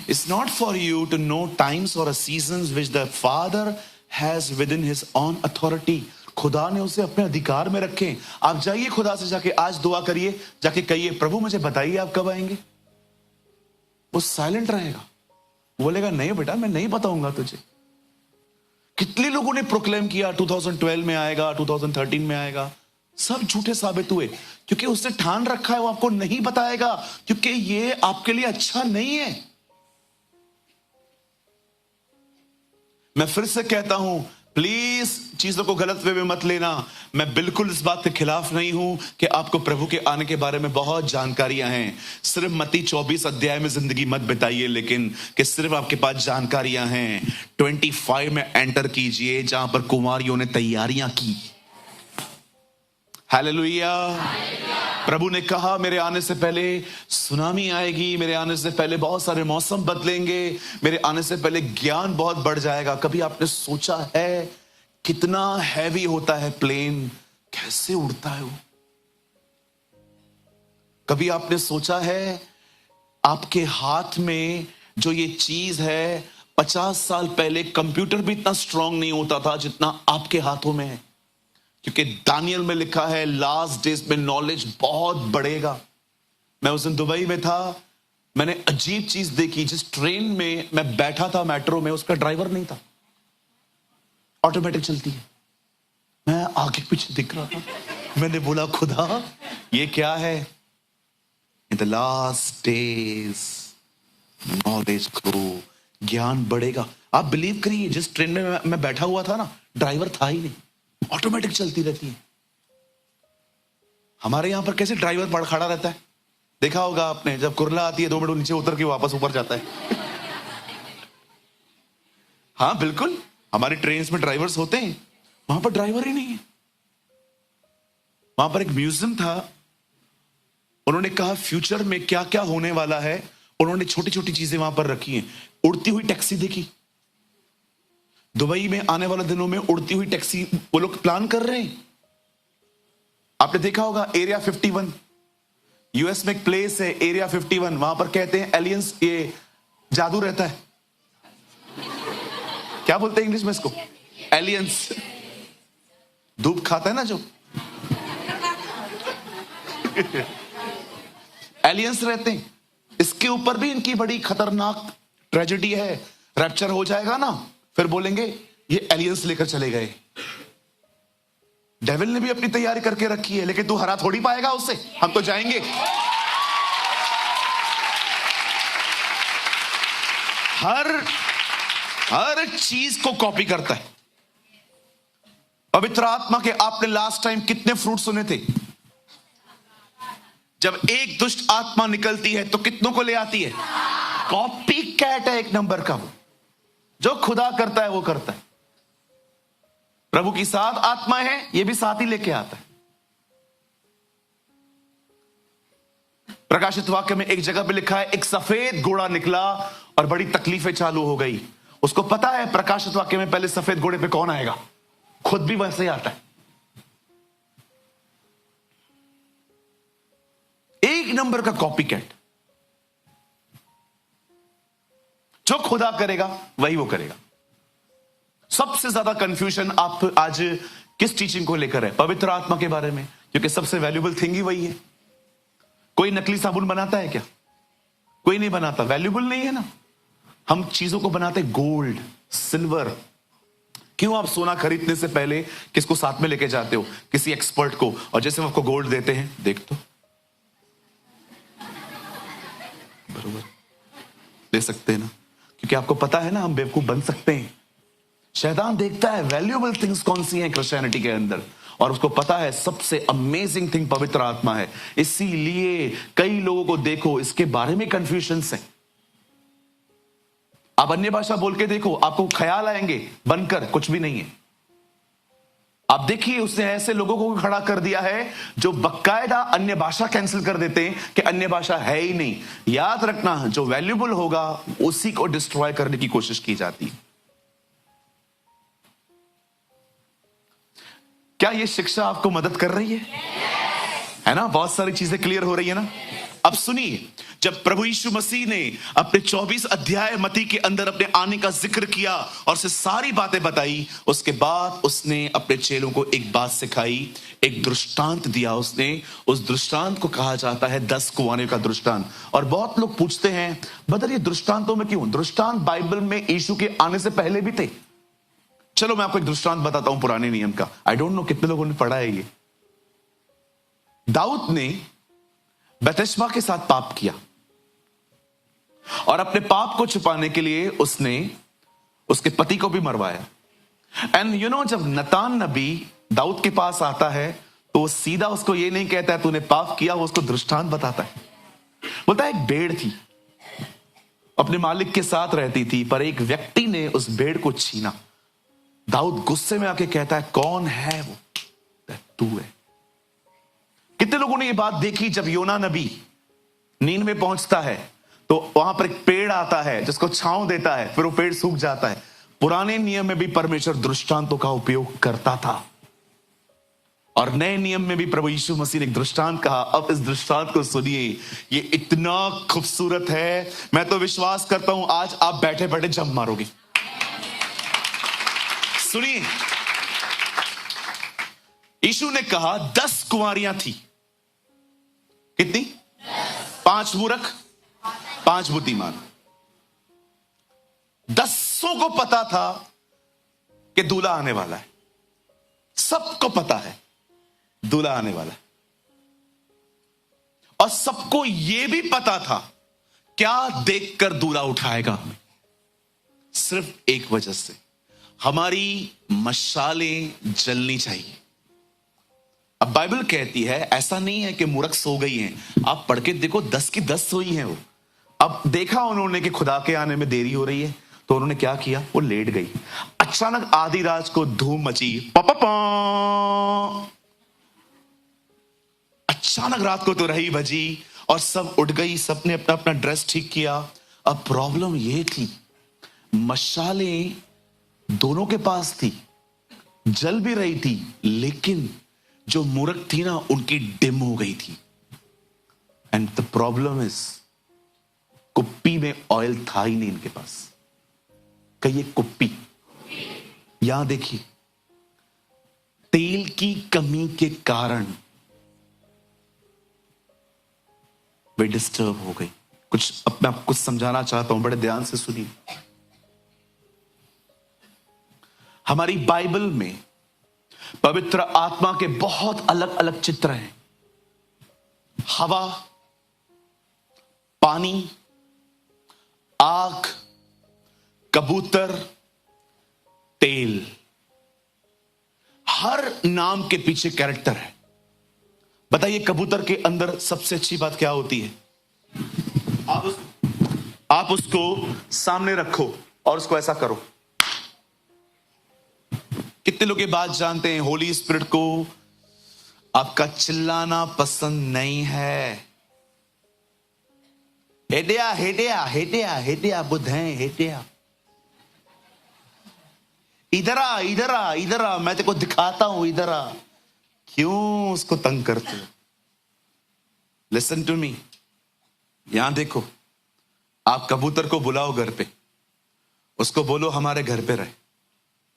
it's not for you to know times or seasons which the Father has within his own authority. खुदा ने उसे अपने अधिकार में रखे। आप जाइए खुदा से जाके आज दुआ करिए, जाके कहिए प्रभु मुझे बताइए आप कब आएंगे। वो साइलेंट रहेगा, बोलेगा नहीं बेटा मैं नहीं बताऊंगा तुझे। कितने लोगों ने प्रोक्लेम किया 2012 में आएगा, 2013 में आएगा, सब झूठे साबित हुए क्योंकि उसने ठान रखा है वो आपको नहीं बताएगा, क्योंकि ये आपके लिए अच्छा नहीं है। मैं फिर से कहता हूं, प्लीज चीजों को गलत वे में मत लेना। मैं बिल्कुल इस बात के खिलाफ नहीं हूं कि आपको प्रभु के आने के बारे में बहुत जानकारियां हैं। सिर्फ मत्ती 24 अध्याय में जिंदगी मत बिताइए, लेकिन कि सिर्फ आपके पास जानकारियां हैं। 25 में एंटर कीजिए जहां पर कुमारियों ने तैयारियां की। हालेलुया। प्रभु ने कहा मेरे आने से पहले सुनामी आएगी, मेरे आने से पहले बहुत सारे मौसम बदलेंगे, मेरे आने से पहले ज्ञान बहुत बढ़ जाएगा। कभी आपने सोचा है कितना हैवी होता है प्लेन, कैसे उड़ता है वो? कभी आपने सोचा है आपके हाथ में जो ये चीज है, 50 साल पहले कंप्यूटर भी इतना स्ट्रांग नहीं होता था जितना आपके हाथों में है, क्योंकि दानियल में लिखा है लास्ट डेज में नॉलेज बहुत बढ़ेगा। मैं उस दिन दुबई में था, मैंने अजीब चीज देखी। जिस ट्रेन में मैं बैठा था मेट्रो में, उसका ड्राइवर नहीं था, ऑटोमेटिक चलती है। मैं आगे पीछे दिख रहा था, मैंने बोला खुदा ये क्या है? In the last days knowledge grow, ज्ञान बढ़ेगा। आप बिलीव करिए जिस ट्रेन में मैं बैठा हुआ था ना, ड्राइवर था ही नहीं, ऑटोमेटिक चलती रहती है। हमारे यहां पर कैसे ड्राइवर खड़ा रहता है, देखा होगा आपने, जब कुरला आती है 2 मिनट नीचे उतर के वापस ऊपर जाता है। हाँ बिल्कुल, हमारी ट्रेन में ड्राइवर्स होते हैं, वहां पर ड्राइवर ही नहीं है। वहां पर एक म्यूजियम था, उन्होंने कहा फ्यूचर में क्या क्या होने वाला है, उन्होंने छोटी छोटी चीजें वहां पर रखी हैं। उड़ती हुई टैक्सी देखी, दुबई में आने वाले दिनों में उड़ती हुई टैक्सी वो लोग प्लान कर रहे हैं। आपने देखा होगा एरिया 51, यूएस में एक प्लेस है एरिया 51, वहां पर कहते हैं एलियंस, ये जादू रहता है। क्या बोलते हैं इंग्लिश में इसको? एलियंस। धूप खाता है ना जो एलियंस रहते हैं। इसके ऊपर भी इनकी बड़ी खतरनाक ट्रेजेडी है। रैप्चर हो जाएगा ना, फिर बोलेंगे ये एलियंस लेकर चले गए। डेविल ने भी अपनी तैयारी करके रखी है, लेकिन तू हरा थोड़ी पाएगा उससे, हम तो जाएंगे। हर चीज को कॉपी करता है। पवित्र आत्मा के आपने लास्ट टाइम कितने फ्रूट सुने थे? जब एक दुष्ट आत्मा निकलती है तो कितनों को ले आती है? कॉपी कैट है एक नंबर का। वो जो खुदा करता है वो करता है। प्रभु की 7 आत्मा है, ये भी 7 ही लेके आता है। प्रकाशित वाक्य में एक जगह पे लिखा है, एक सफेद घोड़ा निकला और बड़ी तकलीफें चालू हो गई। उसको पता है प्रकाशित वाक्य में पहले सफेद घोड़े पे कौन आएगा, खुद भी वैसे ही आता है। एक नंबर का कॉपी कैट। जो खुदा करेगा वही वो करेगा। सबसे ज्यादा कंफ्यूजन आप आज किस टीचिंग को लेकर है? पवित्र आत्मा के बारे में, क्योंकि सबसे वैल्यूबल थिंग ही वही है। कोई नकली साबुन बनाता है क्या? कोई नहीं बनाता, वैल्यूबल नहीं है ना। हम चीजों को बनाते गोल्ड, सिल्वर। क्यों आप सोना खरीदने से पहले किसको साथ में लेके जाते हो? किसी एक्सपर्ट को, और जैसे वो आपको गोल्ड देते हैं, देख तो बरोबर ले सकते हैं ना, क्योंकि आपको पता है ना हम बेवकूफ बन सकते हैं। शैतान देखता है वैल्यूएबल थिंग्स कौन सी हैं क्रिश्चियनिटी के अंदर, और उसको पता है सबसे अमेजिंग थिंग पवित्र आत्मा है। इसीलिए कई लोगों को देखो इसके बारे में कंफ्यूजन्स है। आप अन्य भाषा बोल के देखो, आपको ख्याल आएंगे बनकर कुछ भी नहीं है। आप देखिए उसने ऐसे लोगों को खड़ा कर दिया है जो बकायदा अन्य भाषा कैंसिल कर देते हैं कि अन्य भाषा है ही नहीं। याद रखना, जो वैल्यूएबल होगा उसी को डिस्ट्रॉय करने की कोशिश की जाती है। क्या यह शिक्षा आपको मदद कर रही है ना? बहुत सारी चीजें क्लियर हो रही है ना। अब सुनिए, जब प्रभु यीशु मसीह ने अपने 24 अध्याय मत्ती के अंदर अपने आने का जिक्र किया और उसे सारी बातें बताई, उसके बाद उसने अपने चेलों को एक बात सिखाई, एक दृष्टांत दिया उसने। उस दृष्टांत को कहा जाता है 10 कुआंों का दृष्टांत। और बहुत लोग पूछते हैं, बदर ये दृष्टांतों में क्यों? दृष्टांत बाइबल में यीशु के आने से पहले भी थे। चलो मैं आपको एक दृष्टांत बताता हूं पुराने नियम का। आई डोंट नो कितने लोगों ने पढ़ा है ये। दाऊद ने बतशबा के साथ पाप किया और अपने पाप को छुपाने के लिए उसने उसके पति को भी मरवाया। एंड यू नो, जब नतान नबी दाऊद के पास आता है तो वो सीधा उसको ये नहीं कहता है तूने पाप किया, वो उसको दृष्टांत बताता है। बोलता है एक भेड़ थी, अपने मालिक के साथ रहती थी, पर एक व्यक्ति ने उस भेड़ को छीना। दाऊद गुस्से में आके कहता है कौन है वो? तू है। कितने लोगों ने ये बात देखी? जब योना नबी नींद में पहुंचता है तो वहां पर एक पेड़ आता है जिसको छांव देता है, फिर वो पेड़ सूख जाता है। पुराने नियम में भी परमेश्वर दृष्टांतों का उपयोग करता था और नए नियम में भी प्रभु यीशु मसीह ने एक दृष्टांत कहा। अब इस दृष्टांत को सुनिए, ये इतना खूबसूरत है, मैं तो विश्वास करता हूं आज आप बैठे बैठे जंप मारोगे। सुनिए, यीशु ने कहा 10 कुंवारियां थी। कितनी? 5 मूर्ख, 5 बुद्धिमान। 10 को पता था कि दूल्हा आने वाला है। सबको पता है दूल्हा आने वाला है, और सबको यह भी पता था क्या देखकर दूल्हा उठाएगा हमें। सिर्फ एक वजह से, हमारी मशालें जलनी चाहिए। अब बाइबल कहती है ऐसा नहीं है कि मूर्ख सो गई हैं। आप पढ़ के देखो, 10 की 10 सोई हैं वो। अब देखा उन्होंने कि खुदा के आने में देरी हो रही है, तो उन्होंने क्या किया? वो लेट गई। अचानक आधी रात को धूम मची, पापा। अचानक रात को तो रही बजी और सब उठ गई, सबने अपना अपना ड्रेस ठीक किया। अब प्रॉब्लम ये थी, मशालें दोनों के पास थी, जल भी रही थी, लेकिन जो मूर्ख थी ना उनकी डिम हो गई थी। एंड द प्रॉब्लम इज, कुप्पी में ऑयल था ही नहीं इनके पास। कहिए कुप्पी। यहां देखिए, तेल की कमी के कारण वे डिस्टर्ब हो गई। कुछ अब मैं आपको कुछ समझाना चाहता हूं, बड़े ध्यान से सुनिए। हमारी बाइबल में पवित्र आत्मा के बहुत अलग अलग चित्र हैं। हवा, पानी, आग, कबूतर, तेल। हर नाम के पीछे कैरेक्टर है। बताइए, कबूतर के अंदर सबसे अच्छी बात क्या होती है? आप उसको सामने रखो और उसको ऐसा करो। कितने लोग ये बात जानते हैं, होली स्पिरिट को आपका चिल्लाना पसंद नहीं है। हेटिया हेटिया हेटिया हेटिया बुद्ध हैं हेटिया, इधर आ इधर आ इधर आ, मैं तेरे को दिखाता हूं, इधर आ। क्यों उसको तंग करते हो? लिसन टू मी, यहां देखो, आप कबूतर को बुलाओ घर पे, उसको बोलो हमारे घर पे रहे,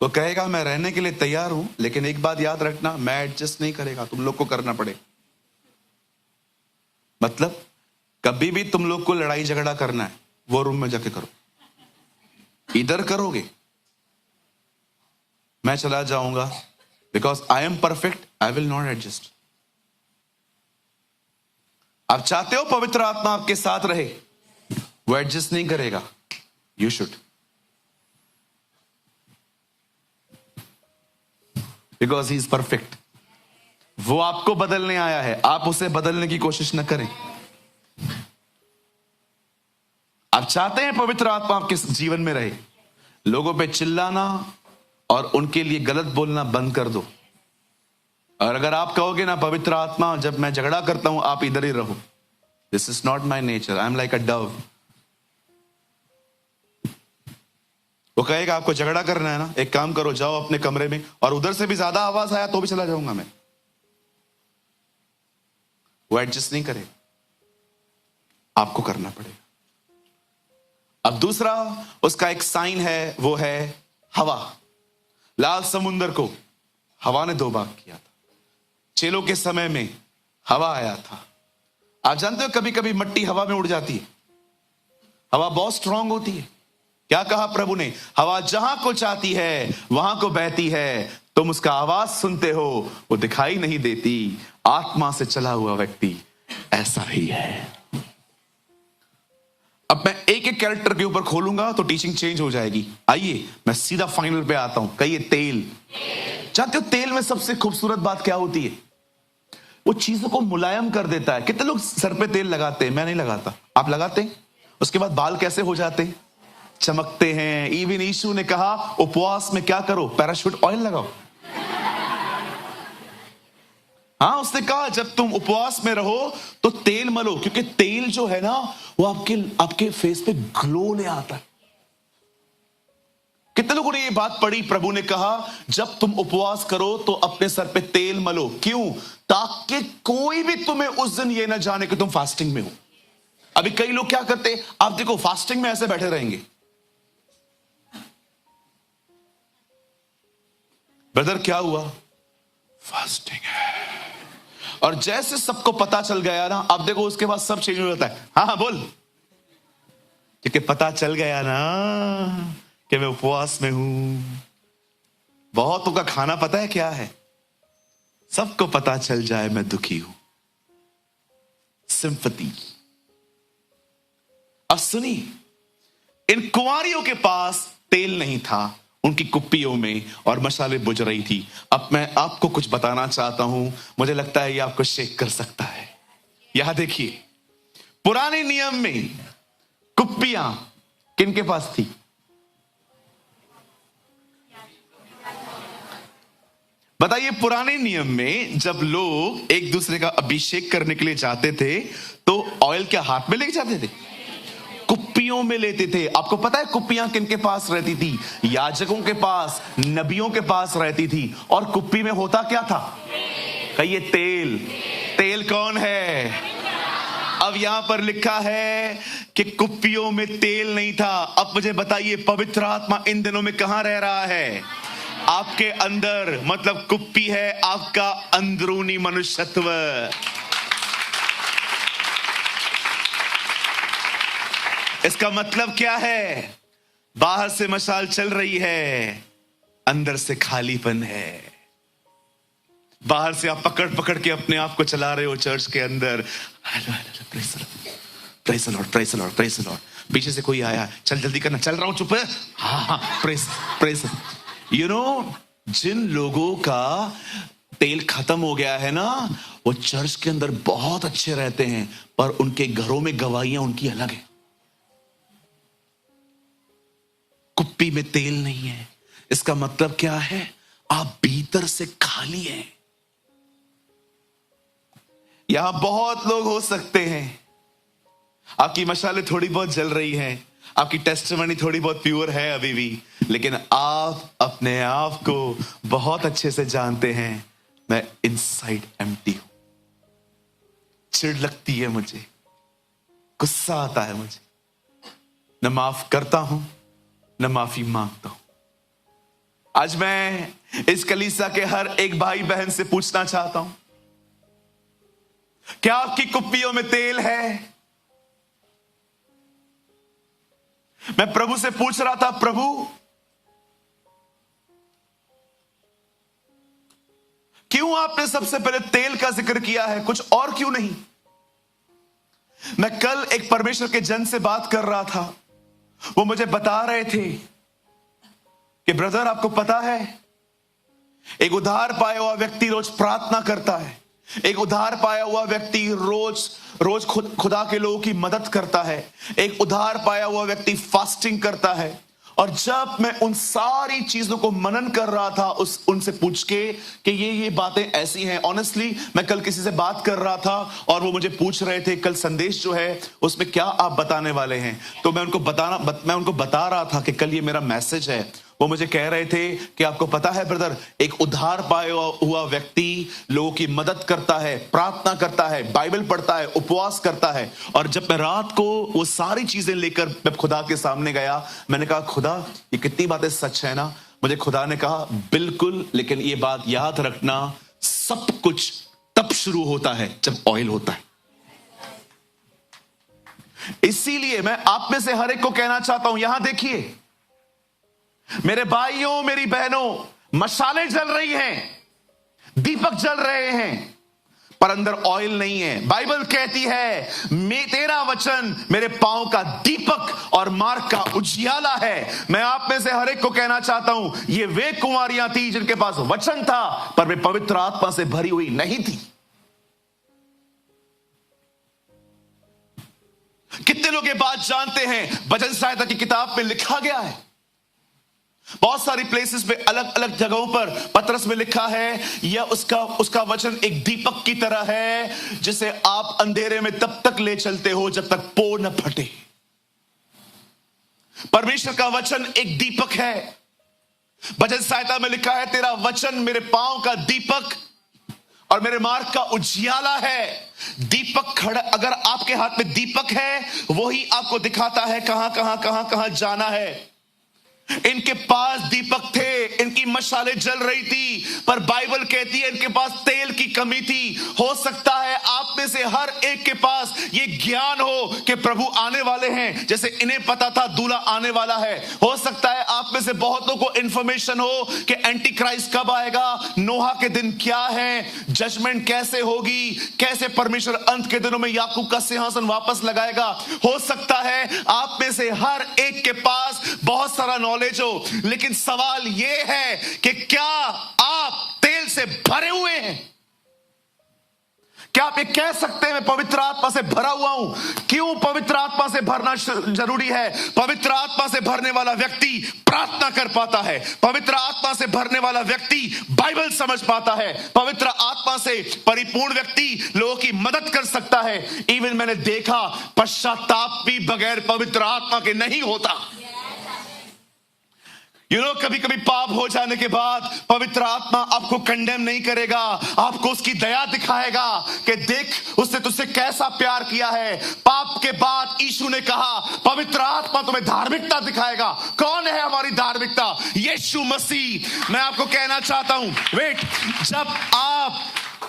वो कहेगा मैं रहने के लिए तैयार हूं, लेकिन एक बात याद रखना, मैं एडजस्ट नहीं करेगा, तुम लोग को करना पड़ेगा। मतलब कभी भी तुम लोग को लड़ाई झगड़ा करना है, वो रूम में जाके करो। इधर करोगे मैं चला जाऊंगा, because I am perfect, I will not adjust. आप चाहते हो पवित्र आत्मा आपके साथ रहे, वो एडजस्ट नहीं करेगा। You should, because he is perfect. वो आपको बदलने आया है, आप उसे बदलने की कोशिश न करें। आप चाहते हैं पवित्र आत्मा आपके जीवन में रहे, लोगों पे चिल्लाना और उनके लिए गलत बोलना बंद कर दो। और अगर आप कहोगे ना पवित्र आत्मा जब मैं झगड़ा करता हूं आप इधर ही रहो, this is not my nature, I am like a Dove. वो कहेगा आपको झगड़ा करना है ना, एक काम करो, जाओ अपने कमरे में, और उधर से भी ज्यादा आवाज आया तो भी चला जाऊंगा मैं। वो एडजस्ट नहीं करेगा, आपको करना पड़ेगा। अब दूसरा उसका एक साइन है, वो है हवा। लाल समुंदर को हवा ने 2 भाग किया था। चेलों के समय में हवा आया था। आप जानते हो कभी कभी मिट्टी हवा में उड़ जाती है, हवा बहुत स्ट्रांग होती है। क्या कहा प्रभु ने? हवा जहां को चाहती है वहां को बहती है, तुम उसका आवाज सुनते हो, वो दिखाई नहीं देती। आत्मा से चला हुआ व्यक्ति ऐसा ही है। अब मैं एक एक कैरेक्टर के ऊपर खोलूंगा तो टीचिंग चेंज हो जाएगी। आइए मैं सीधा फाइनल पे आता हूं। कहिए तेल। जानते हो तेल में सबसे खूबसूरत बात क्या होती है? वो चीजों को मुलायम कर देता है। कितने लोग सर पे तेल लगाते हैं? मैं नहीं लगाता, आप लगाते हैं? उसके बाद बाल कैसे हो जाते हैं? चमकते हैं। इवन यीशु ने कहा उपवास में क्या करो? पैराशूट ऑयल लगाओ। हाँ, उसने कहा जब तुम उपवास में रहो तो तेल मलो, क्योंकि तेल जो है ना वो आपके फेस पे ग्लो ले आता है। कितने लोगों ने ये बात पढ़ी? प्रभु ने कहा जब तुम उपवास करो तो अपने सर पे तेल मलो। क्यों? ताकि कोई भी तुम्हें उस दिन ये ना जाने कि तुम फास्टिंग में हो। अभी कई लोग क्या करते हैं, आप देखो फास्टिंग में ऐसे बैठे रहेंगे, ब्रदर क्या हुआ? फास्टिंग है। और जैसे सबको पता चल गया ना, अब देखो उसके बाद सब चेंज हो जाता है। हाँ हाँ बोल, क्योंकि पता चल गया ना कि मैं उपवास में हूं। बहुतों का खाना पता है क्या है? सबको पता चल जाए मैं दुखी हूं। सिंपैथी। अब सुनी, इन कुंवारियों के पास तेल नहीं था, उनकी कुप्पियों में और मशाले बुझ रही थी। अब मैं आपको कुछ बताना चाहता हूं, मुझे लगता है ये आपको शेक कर सकता है। यहां देखिए, पुराने नियम में कुप्पियां किनके पास थी? बताइए, पुराने नियम में जब लोग एक दूसरे का अभिषेक करने के लिए जाते थे तो ऑयल क्या हाथ में लेके जाते थे? कुप्पियों में लेते थे। आपको पता है कुप्पियां किनके पास रहती थी? याजकों के पास, नबियों के पास रहती थी। और कुप्पी में होता क्या था? कहिए तेल। तेल कौन है? अब यहां पर लिखा है कि कुप्पियों में तेल नहीं था। अब मुझे बताइए पवित्र आत्मा इन दिनों में कहां रह रहा है? आपके अंदर। मतलब कुप्पी है आपका अंदरूनी मनुष्यत्व। इसका मतलब क्या है? बाहर से मशाल चल रही है, अंदर से खालीपन है। बाहर से आप पकड़ पकड़ के अपने आप को चला रहे हो चर्च के अंदर, praise the Lord, praise the Lord, praise the Lord. पीछे से कोई आया, चल जल्दी करना, चल रहा हूं, चुप है। हाँ, प्रेज़। यू नो, जिन लोगों का तेल खत्म हो गया है ना, वो चर्च के अंदर बहुत अच्छे रहते हैं, पर उनके घरों में गवाहियां उनकी अलग है। कुप्पी में तेल नहीं है। इसका मतलब क्या है? आप भीतर से खाली हैं। यहां बहुत लोग हो सकते हैं आपकी मशालें थोड़ी बहुत जल रही हैं, आपकी टेस्टिमनी थोड़ी बहुत प्योर है अभी भी, लेकिन आप अपने आप को बहुत अच्छे से जानते हैं, मैं इनसाइड एम्प्टी हूं। चिढ़ लगती है मुझे, गुस्सा आता है मुझे, न माफ करता हूं न माफी मांगता हूं। आज मैं इस कलीसिया के हर एक भाई बहन से पूछना चाहता हूं, क्या आपकी कुप्पियों में तेल है? मैं प्रभु से पूछ रहा था, प्रभु क्यों आपने सबसे पहले तेल का जिक्र किया है, कुछ और क्यों नहीं? मैं कल एक परमेश्वर के जन से बात कर रहा था, वो मुझे बता रहे थे कि ब्रदर आपको पता है, एक उधार पाया हुआ व्यक्ति रोज प्रार्थना करता है, एक उधार पाया हुआ व्यक्ति रोज रोज खुदा के लोगों की मदद करता है, एक उधार पाया हुआ व्यक्ति फास्टिंग करता है। और जब मैं उन सारी चीजों को मनन कर रहा था, उनसे पूछ के कि ये बातें ऐसी हैं, ऑनेस्टली मैं कल किसी से बात कर रहा था और वो मुझे पूछ रहे थे कल संदेश जो है उसमें क्या आप बताने वाले हैं, तो मैं उनको बता रहा था कि कल ये मेरा मैसेज है। वो मुझे कह रहे थे कि आपको पता है ब्रदर, एक उधार पाया हुआ व्यक्ति लोगों की मदद करता है, प्रार्थना करता है, बाइबल पढ़ता है, उपवास करता है। और जब मैं रात को वो सारी चीजें लेकर मैं खुदा के सामने गया, मैंने कहा खुदा ये कितनी बातें सच है ना। मुझे खुदा ने कहा बिल्कुल, लेकिन ये बात याद रखना, सब कुछ तब शुरू होता है जब ऑयल होता है। इसीलिए मैं आप में से हर एक को कहना चाहता हूं, यहां देखिए मेरे भाइयों मेरी बहनों, मशालें जल रही हैं, दीपक जल रहे हैं, पर अंदर ऑयल नहीं है। बाइबल कहती है तेरा वचन मेरे पांव का दीपक और मार्ग का उजियाला है। मैं आप में से हर एक को कहना चाहता हूं, ये वे कुंवारियां थी जिनके पास वचन था पर वे पवित्र आत्मा से भरी हुई नहीं थी। कितने लोग ये बात जानते हैं? भजन संहिता की किताब में लिखा गया है, बहुत सारी प्लेसेस पे अलग अलग जगहों पर पतरस में लिखा है, या उसका वचन एक दीपक की तरह है जिसे आप अंधेरे में तब तक ले चलते हो जब तक पो न फटे। परमेश्वर का वचन एक दीपक है। भजन संहिता में लिखा है तेरा वचन मेरे पांव का दीपक और मेरे मार्ग का उजियाला है। दीपक खड़ा, अगर आपके हाथ में दीपक है वही आपको दिखाता है कहां कहां कहां कहां जाना है। इनके पास दीपक थे, इनकी मशालें जल रही थी, पर बाइबल कहती है इनके पास तेल की कमी थी। हो सकता है आप में से हर एक के पास ये ज्ञान हो कि प्रभु आने वाले हैं, जैसे इन्हें पता था दूल्हा आने वाला है। हो सकता है आप में से बहुतों को इंफॉर्मेशन हो कि एंटी क्राइस्ट कब आएगा, नोहा के दिन क्या है, जजमेंट कैसे होगी, कैसे परमेश्वर अंत के दिनों में याकूब का सिंहासन वापस लगाएगा। हो सकता है आप में से हर एक के पास बहुत सारा नॉलेज हो, लेकिन सवाल यह है कि क्या आप तेल से भरे हुए हैं? क्या आप ये कह सकते हैं मैं पवित्र आत्मा से भरा हुआ हूं? क्यों पवित्र आत्मा से भरना जरूरी है? पवित्र आत्मा से भरने वाला व्यक्ति प्रार्थना कर पाता है, पवित्र आत्मा से भरने वाला व्यक्ति बाइबल समझ पाता है, पवित्र आत्मा से परिपूर्ण व्यक्ति लोगों की मदद कर सकता है। इवन मैंने देखा पश्चाताप भी बगैर पवित्र आत्मा के नहीं होता। कभी कभी पाप हो जाने के बाद पवित्र आत्मा आपको कंडेम नहीं करेगा, आपको उसकी दया दिखाएगा कि देख उसने तुझसे कैसा प्यार किया है। पाप के बाद यीशु ने कहा पवित्र आत्मा तुम्हें धार्मिकता दिखाएगा। कौन है हमारी धार्मिकता? यीशु मसीह। मैं आपको कहना चाहता हूं, वेट, जब आप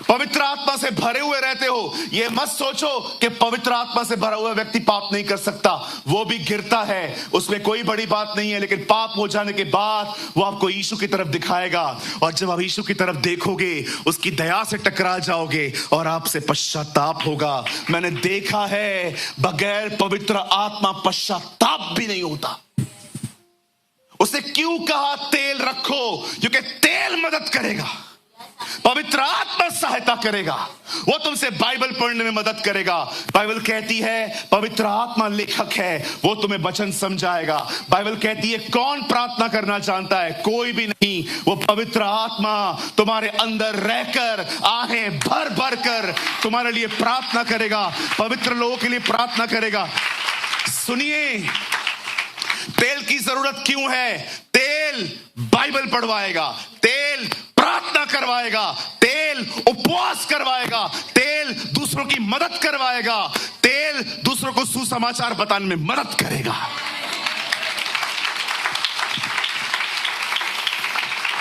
पवित्र आत्मा से भरे हुए रहते हो, यह मत सोचो कि पवित्र आत्मा से भरा हुआ व्यक्ति पाप नहीं कर सकता। वो भी गिरता है, उसमें कोई बड़ी बात नहीं है, लेकिन पाप हो जाने के बाद वो आपको यीशु की तरफ दिखाएगा, और जब आप यीशु की तरफ देखोगे उसकी दया से टकरा जाओगे और आपसे पश्चाताप होगा। मैंने देखा है बगैर पवित्र आत्मा पश्चाताप भी नहीं होता। उसे क्यों कहा तेल रखो? क्योंकि तेल मदद करेगा। पवित्र आत्मा सहायता करेगा, वो तुमसे बाइबल पढ़ने में मदद करेगा। बाइबल कहती है पवित्र आत्मा लेखक है, वो तुम्हें वचन समझाएगा। बाइबल कहती है कौन प्रार्थना करना जानता है? कोई भी नहीं। वो पवित्र आत्मा तुम्हारे अंदर रहकर आहें भर भर कर तुम्हारे लिए प्रार्थना करेगा, पवित्र लोगों के लिए प्रार्थना करेगा। सुनिए, तेल की जरूरत क्यों है? तेल बाइबल पढ़वाएगा, तेल प्रार्थना करवाएगा, तेल उपवास करवाएगा, तेल दूसरों की मदद करवाएगा, तेल दूसरों को सुसमाचार बताने में मदद करेगा।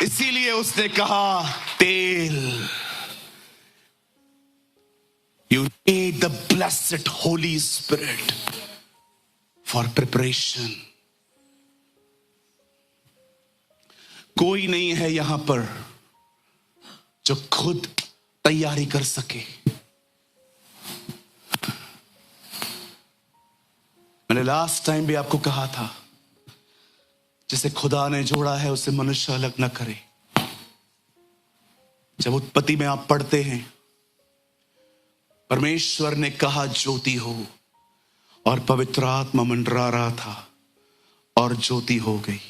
इसीलिए उसने कहा तेल। You need the blessed Holy Spirit for preparation. कोई नहीं है यहां पर जो खुद तैयारी कर सके। मैंने लास्ट टाइम भी आपको कहा था, जिसे खुदा ने जोड़ा है उसे मनुष्य अलग न करे। जब उत्पत्ति में आप पढ़ते हैं, परमेश्वर ने कहा ज्योति हो, और पवित्र आत्मा मंडरा रहा था और ज्योति हो गई।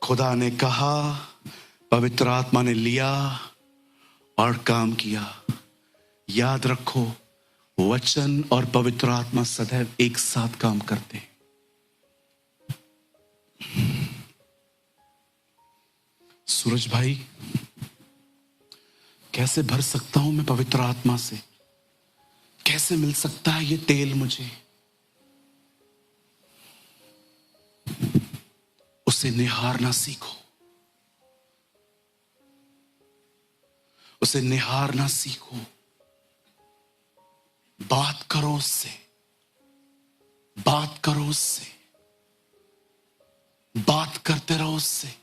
खुदा ने कहा, पवित्र आत्मा ने लिया और काम किया। याद रखो, वचन और पवित्र आत्मा सदैव एक साथ काम करते हैं। सूरज भाई, कैसे भर सकता हूं मैं पवित्र आत्मा से? कैसे मिल सकता है ये तेल मुझे? उसे निहारना सीखो, उसे निहारना सीखो। बात करो उससे, बात करो उससे, बात करते रहो उससे।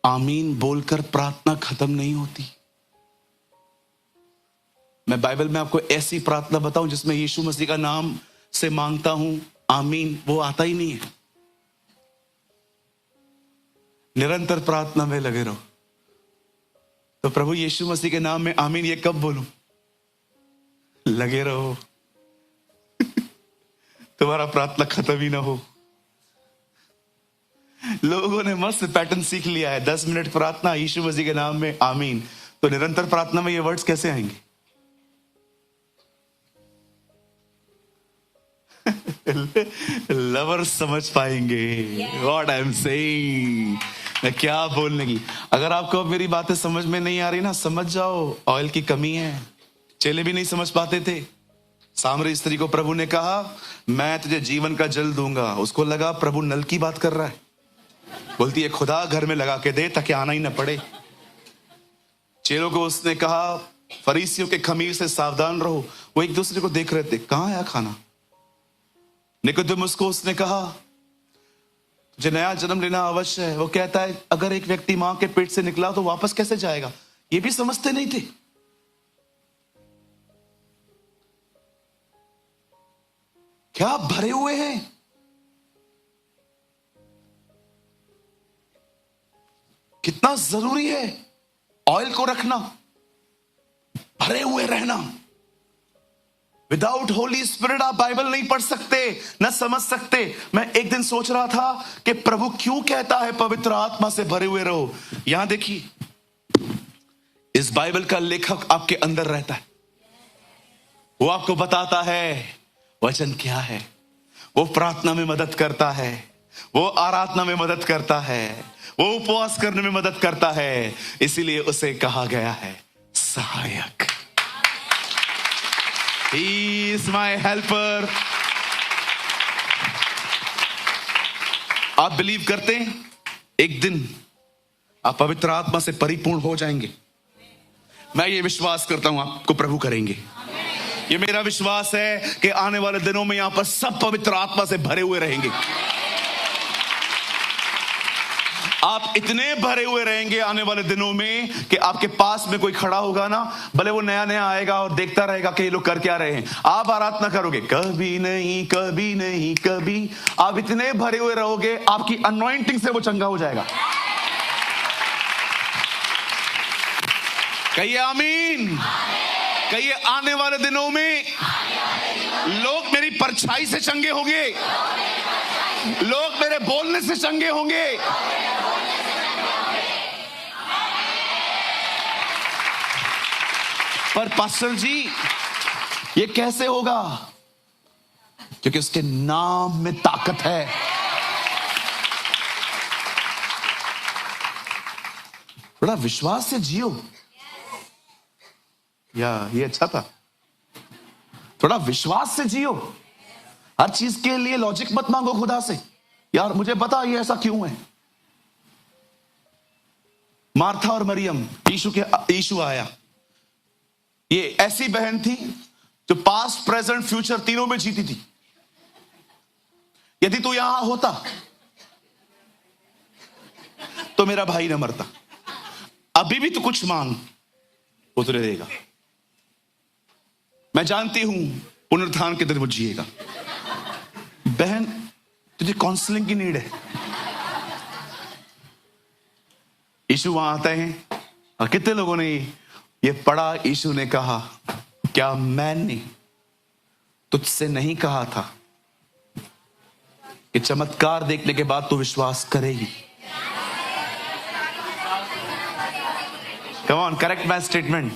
आमीन बोलकर प्रार्थना खत्म नहीं होती। मैं बाइबल में आपको ऐसी प्रार्थना बताऊं जिसमें यीशु मसीह का नाम से मांगता हूं आमीन, वो आता ही नहीं है। निरंतर प्रार्थना में लगे रहो। तो प्रभु यीशु मसीह के नाम में आमीन ये कब बोलूं? लगे रहो। तुम्हारा प्रार्थना खत्म ही ना हो। लोगों ने मस्त पैटर्न सीख लिया है, 10 मिनट प्रार्थना यीशु मसीह के नाम में आमीन। तो निरंतर प्रार्थना में ये वर्ड्स कैसे आएंगे? लवर्स समझ पाएंगे व्हाट आई एम सेइंग, मैं क्या बोलने की। अगर आपको मेरी बातें समझ में नहीं आ रही ना, समझ जाओ ऑयल की कमी है। चेले भी नहीं समझ पाते थे। सामरी स्त्री को प्रभु ने कहा मैं तुझे जीवन का जल दूंगा। उसको लगा प्रभु नल की बात कर रहा है। बोलती है खुदा घर में लगा के दे ताकि आना ही ना पड़े। चेलों को उसने कहा फरीसियों के खमीर से सावधान रहो। वो एक दूसरे को देख रहे थे, कहां आया खाना। निकोदेमुस को उसने कहा तुझे नया जन्म लेना अवश्य है। वो कहता है अगर एक व्यक्ति मां के पेट से निकला तो वापस कैसे जाएगा? ये भी समझते नहीं थे। क्या भरे हुए हैं। कितना जरूरी है ऑयल को रखना, भरे हुए रहना। विदाउट होली स्पिरिट आप बाइबल नहीं पढ़ सकते, न समझ सकते। मैं एक दिन सोच रहा था कि प्रभु क्यों कहता है पवित्र आत्मा से भरे हुए रहो। यहां देखिए, इस बाइबल का लेखक आपके अंदर रहता है। वो आपको बताता है वचन क्या है। वो प्रार्थना में मदद करता है, वो आराधना में मदद करता है, वो उपवास करने में मदद करता है। इसीलिए उसे कहा गया है सहायक। He is my helper। आप बिलीव करते हैं एक दिन आप पवित्र आत्मा से परिपूर्ण हो जाएंगे? मैं ये विश्वास करता हूं आपको प्रभु करेंगे। ये मेरा विश्वास है कि आने वाले दिनों में यहां पर सब पवित्र आत्मा से भरे हुए रहेंगे। आप इतने भरे हुए रहेंगे आने वाले दिनों में कि आपके पास में कोई खड़ा होगा ना, भले वो नया नया आएगा और देखता रहेगा कि ये लोग कर क्या रहे हैं, आप आराधना करोगे कभी नहीं कभी नहीं कभी। आप इतने भरे हुए रहोगे, आपकी अनॉइंटिंग से वो चंगा हो जाएगा। कहिए आमीन। कहिए आने वाले दिनों में लोग मेरी परछाई से चंगे होंगे, लोग मेरे बोलने से चंगे होंगे। पर पास्टर जी ये कैसे होगा? क्योंकि उसके नाम में ताकत है। थोड़ा विश्वास से जियो। या ये अच्छा था, थोड़ा विश्वास से जियो। हर चीज के लिए लॉजिक मत मांगो खुदा से, यार मुझे बता ये ऐसा क्यों है। मार्था और मरियम, यीशु आया। ये ऐसी बहन थी जो पास्ट प्रेजेंट फ्यूचर तीनों में जीती थी। यदि तू यहां होता तो मेरा भाई न मरता। अभी भी तू कुछ मांग, वो तुझे देगा। मैं जानती हूं पुनरुत्थान के दिन वो जिएगा। बहन तुझे काउंसलिंग की नीड है। यीशु वहां आते हैं और कितने लोगों ने ये पढ़ा। यीशु ने कहा, क्या मैंने तुझसे नहीं कहा था कि चमत्कार देखने के बाद तू विश्वास करेगी? Come on, correct my statement.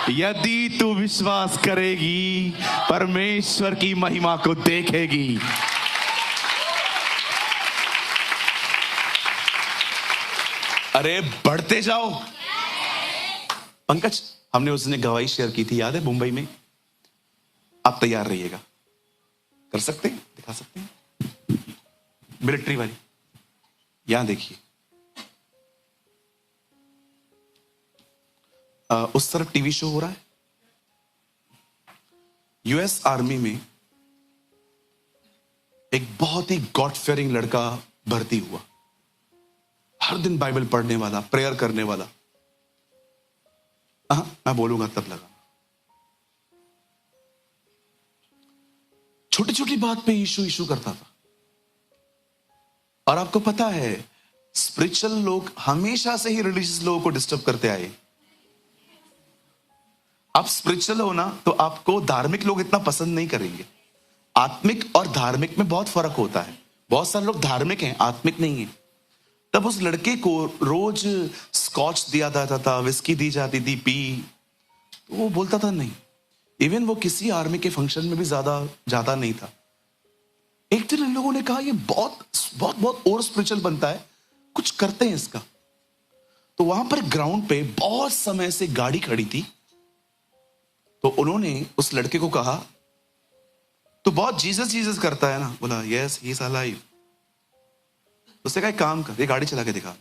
यदि तू विश्वास करेगी परमेश्वर की महिमा को देखेगी। अरे बढ़ते जाओ। पंकज, हमने उस दिन गवाही शेयर की थी, याद है, मुंबई में। आप तैयार रहिएगा। कर सकते हैं, दिखा सकते हैं, मिलिट्री वाली। यहां देखिए, उस तरफ टीवी शो हो रहा है। यूएस आर्मी में एक बहुत ही गॉड फेयरिंग लड़का भर्ती हुआ। हर दिन बाइबल पढ़ने वाला, प्रेयर करने वाला। मैं बोलूंगा तब लगा। छोटी छोटी बात पे यीशु यीशु करता था। और आपको पता है, स्पिरिचुअल लोग हमेशा से ही रिलीजियस लोगों को डिस्टर्ब करते आए। आप स्पिरिचुअल हो ना, तो आपको धार्मिक लोग इतना पसंद नहीं करेंगे। आत्मिक और धार्मिक में बहुत फर्क होता है। बहुत सारे लोग धार्मिक हैं, आत्मिक नहीं है। तब उस लड़के को रोज स्कॉच दिया जाता था, विस्की दी जाती थी, पी। तो वो बोलता था नहीं। इवन वो किसी आर्मी के फंक्शन में भी ज्यादा जाता नहीं था। एक दिन इन लोगों ने कहा, ये बहुत बहुत बहुत और स्पिरिचुअल बनता है, कुछ करते हैं इसका। तो वहां पर ग्राउंड पे बहुत समय से गाड़ी खड़ी थी। तो उन्होंने उस लड़के को कहा, तो बहुत जीसस जीसस करता है ना? बोला, यस ही इज अलाइव। उसने कहा, एक काम कर, ये गाड़ी चला के दिखा।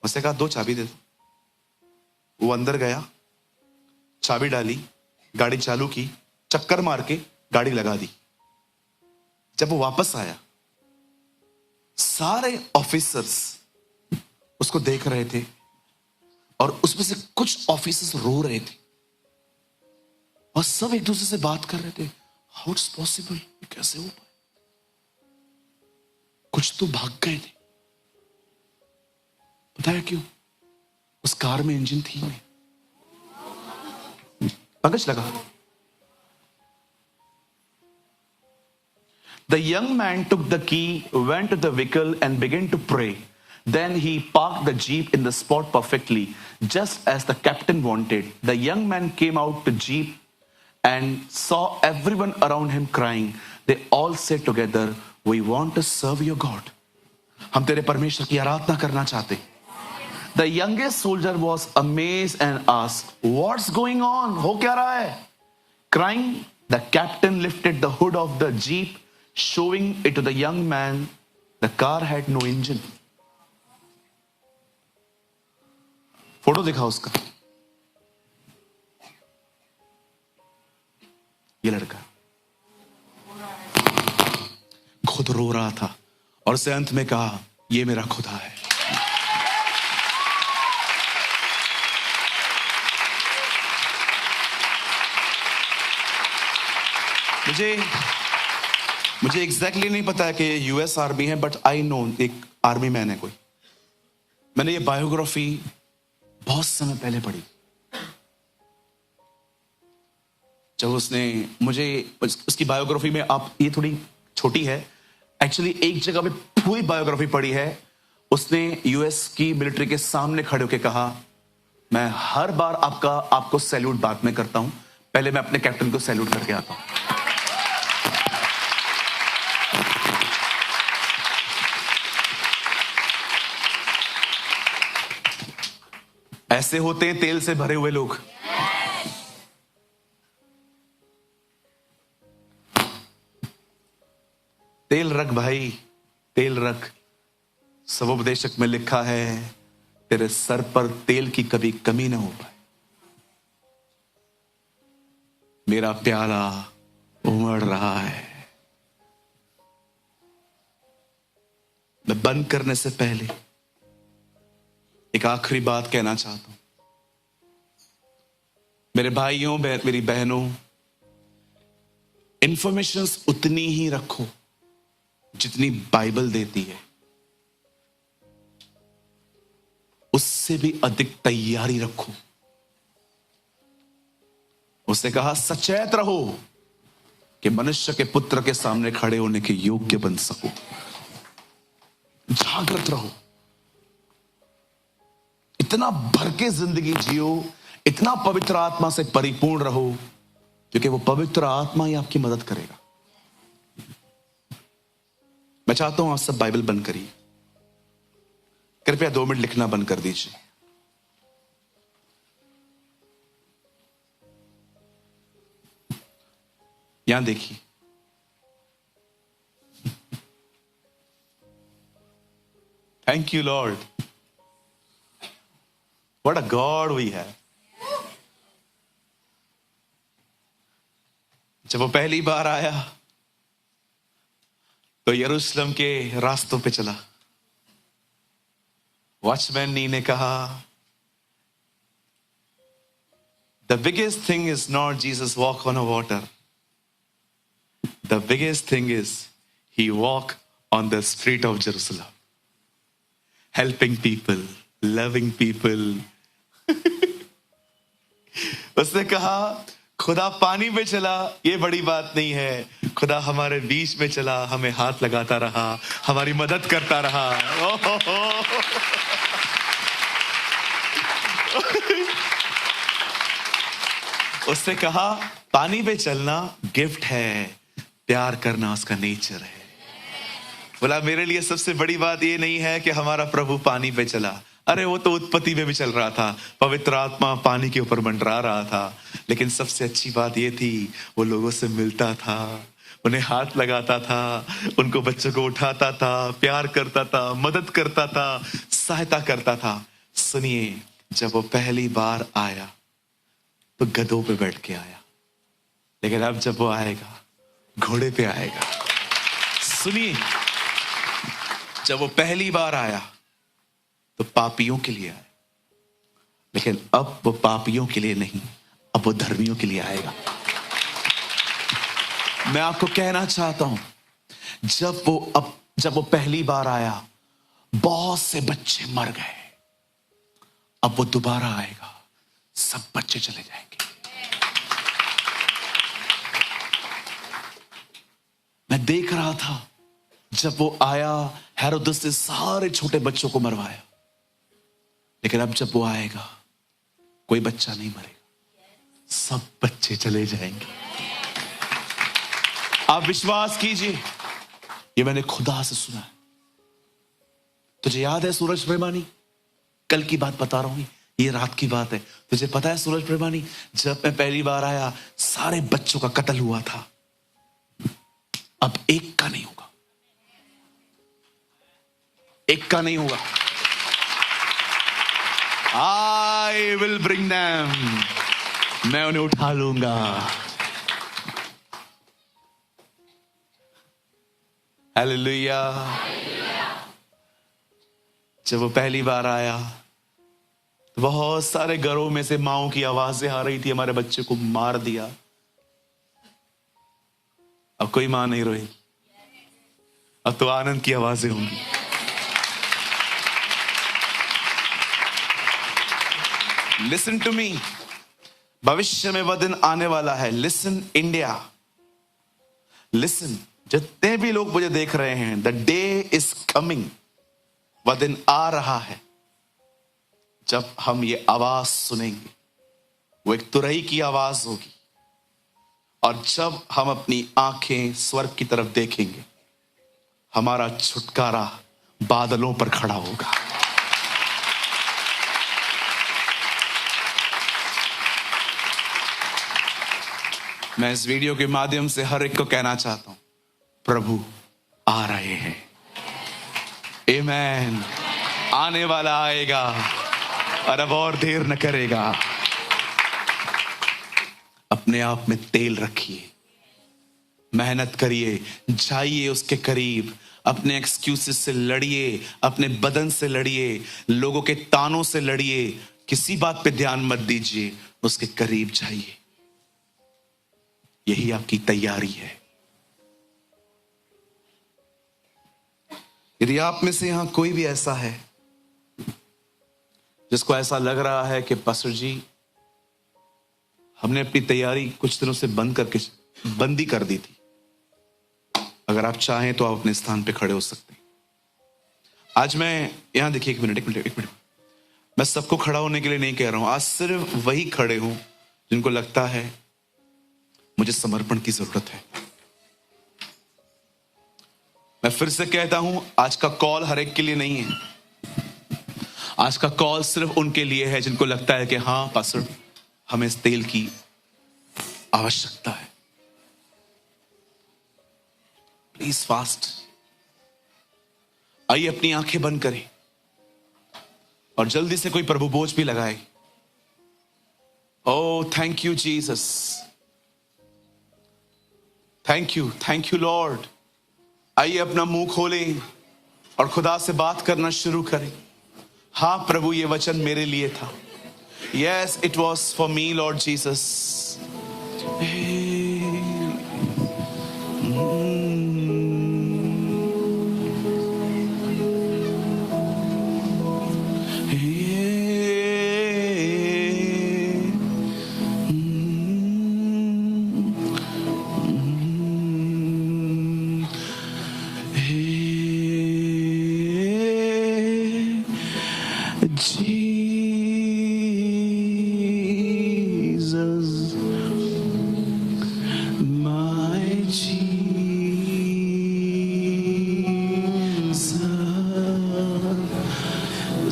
उसने कहा, 2 चाबी दे दो। वो अंदर गया, चाबी डाली, गाड़ी चालू की, चक्कर मार के गाड़ी लगा दी। जब वो वापस आया, सारे ऑफिसर्स उसको देख रहे थे और उसमें से कुछ ऑफिसर्स रो रहे थे और सब एक दूसरे से बात कर रहे थे, हाउ इट्स पॉसिबल, कैसे हो पाए। कुछ तो भाग गए थे। पता है क्यों? उस कार में इंजन थी नहीं। पंकज लगा। The young man took the key, went to the vehicle and began to pray. Then he parked the jeep in the spot perfectly, just as the captain wanted. The young man came out to jeep and saw everyone around him crying. They all said together, we want to serve your God. हम तेरे परमेश्वर की आराधना करना चाहते। The youngest soldier was amazed and asked, what's going on? हो क्या रहा है? Crying, the captain lifted the hood of the jeep, showing it to the young man. The car had no engine. Photo दिखा उसका। ये लड़का खुद रो रहा था और उसे अंत में कहा, ये मेरा खुदा है। मुझे एग्जैक्टली नहीं पता है कि यूएस आर्मी है, बट आई नो एक आर्मी मैन है कोई। मैंने ये बायोग्राफी बहुत समय पहले पढ़ी, जब उसने मुझे उसकी बायोग्राफी में, आप ये थोड़ी छोटी है एक्चुअली, एक जगह पे पूरी बायोग्राफी पढ़ी है। उसने यूएस की मिलिट्री के सामने खड़े होकर कहा, मैं हर बार आपको सैल्यूट बाद में करता हूं, पहले मैं अपने कैप्टन को सैल्यूट करके आता हूं। ऐसे होते हैं तेल से भरे हुए लोग। तेल रख भाई, तेल रख। सबोपदेशक में लिखा है, तेरे सर पर तेल की कभी कमी ना हो पाए। मेरा प्याला उमड़ रहा है। मैं बंद करने से पहले एक आखिरी बात कहना चाहता हूं। मेरे भाइयों, मेरी बहनों, इंफॉर्मेशंस उतनी ही रखो जितनी बाइबल देती है, उससे भी अधिक तैयारी रखो। उसने कहा, सचेत रहो कि मनुष्य के पुत्र के सामने खड़े होने के योग्य बन सको। जागृत रहो, इतना भर के जिंदगी जियो, इतना पवित्र आत्मा से परिपूर्ण रहो, क्योंकि वो पवित्र आत्मा ही आपकी मदद करेगा। मैं चाहता हूं आप सब बाइबल बंद करिए, कृपया 2 मिनट लिखना बंद कर दीजिए। यहां देखिए, thank you Lord, what a God we have. जब वो पहली बार आया तो यरूशलेम के रास्तों पे चला। वॉचमैन नी ने कहा, the biggest thing is not Jesus walk on a water, the biggest thing is he walk on the street of Jerusalem, helping people, loving people. उसने कहा, खुदा पानी पे चला, ये बड़ी बात नहीं है, खुदा हमारे बीच में चला, हमें हाथ लगाता रहा, हमारी मदद करता रहा। उसने कहा, पानी पे चलना गिफ्ट है, प्यार करना उसका नेचर है। बोला, मेरे लिए सबसे बड़ी बात ये नहीं है कि हमारा प्रभु पानी पे चला, अरे वो तो उत्पत्ति में भी चल रहा था, पवित्र आत्मा पानी के ऊपर मंडरा रहा था, लेकिन सबसे अच्छी बात ये थी, वो लोगों से मिलता था, उन्हें हाथ लगाता था, उनको, बच्चों को उठाता था, प्यार करता था, मदद करता था, सहायता करता था। सुनिए, जब वो पहली बार आया तो गधों पे बैठ के आया, लेकिन अब जब वो आएगा घोड़े पे आएगा। सुनिए, जब वो पहली बार आया तो पापियों के लिए आया, लेकिन अब वो पापियों के लिए नहीं, अब वो धर्मियों के लिए आएगा। मैं आपको कहना चाहता हूं, जब वो पहली बार आया, बहुत से बच्चे मर गए, अब वो दोबारा आएगा, सब बच्चे चले जाएंगे। मैं देख रहा था, जब वो आया, हेरोदेस ने सारे छोटे बच्चों को मरवाया, लेकिन अब जब वो आएगा, कोई बच्चा नहीं मरेगा, सब बच्चे चले जाएंगे। आप विश्वास कीजिए, ये मैंने खुदा से सुना है। तुझे याद है सूरज प्रेमानी, कल की बात बता रहा हूं, ये रात की बात है। तुझे पता है सूरज प्रेमानी, जब मैं पहली बार आया, सारे बच्चों का कत्ल हुआ था, अब एक का नहीं होगा, एक का नहीं होगा। I will bring them, मैं उन्हें उठा लूंगा। हालेलुया। जब वो पहली बार आया, तो बहुत सारे घरों में से माओं की आवाजें आ रही थी, हमारे बच्चे को मार दिया। अब कोई मां नहीं रोएगी, अब तो आनंद की आवाजें होंगी। लिसन टू मी, भविष्य में वह दिन आने वाला है। लिसन इंडिया, लिसन, जितने भी लोग मुझे देख रहे हैं, द डे इज कमिंग, वह दिन आ रहा है जब हम ये आवाज सुनेंगे। वो एक तुरही की आवाज होगी, और जब हम अपनी आंखें स्वर्ग की तरफ देखेंगे, हमारा छुटकारा बादलों पर खड़ा होगा। मैं इस वीडियो के माध्यम से हर एक को कहना चाहता हूं, प्रभु आ रहे हैं। आमेन। आने वाला आएगा और अब और देर न करेगा। अपने आप में तेल रखिए, मेहनत करिए, जाइए उसके करीब। अपने एक्सक्यूजेस से लड़िए, अपने बदन से लड़िए, लोगों के तानों से लड़िए। किसी बात पे ध्यान मत दीजिए, उसके करीब जाइए। यही आपकी तैयारी है। यदि आप में से यहां कोई भी ऐसा है जिसको ऐसा लग रहा है कि पास्टर जी, हमने अपनी तैयारी कुछ दिनों से बंदी कर दी थी, अगर आप चाहें तो आप अपने स्थान पे खड़े हो सकते हैं। आज मैं यहां देखिए, एक मिनट, मैं सबको खड़ा होने के लिए नहीं कह रहा हूं। आज सिर्फ वही खड़े हूं जिनको लगता है मुझे समर्पण की जरूरत है। मैं फिर से कहता हूं, आज का कॉल हर एक के लिए नहीं है। आज का कॉल सिर्फ उनके लिए है जिनको लगता है कि हां पास्टर, हमें इस तेल की आवश्यकता है। Please fast. आइए अपनी आंखें बंद करें और जल्दी से कोई प्रभु बोझ भी लगाए। Oh thank you Jesus, thank you Lord. आइए अपना मुंह खोलें और खुदा से बात करना शुरू करें। हाँ प्रभु, ये वचन मेरे लिए था। Yes, it was for me Lord Jesus.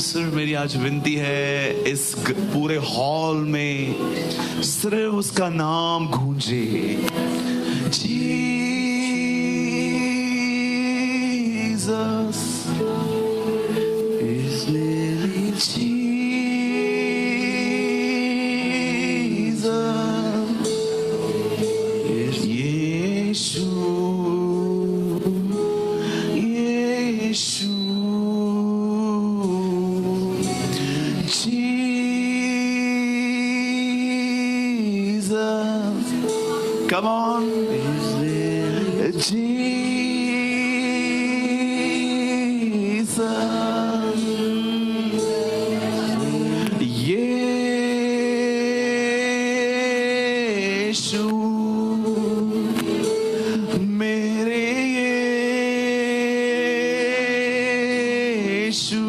सिर्फ मेरी आज विनती है, इस पूरे हॉल में सिर्फ उसका नाम गूंजे। जीसस इज मेरी जीसस, यीशु यीशु Jesus, come on, Jesus, यीशु मेरे यीशु,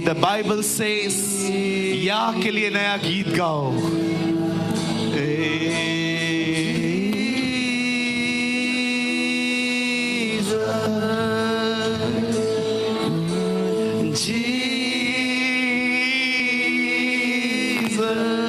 The Bible says, या के लिए नया गीत गाओ। Jesus,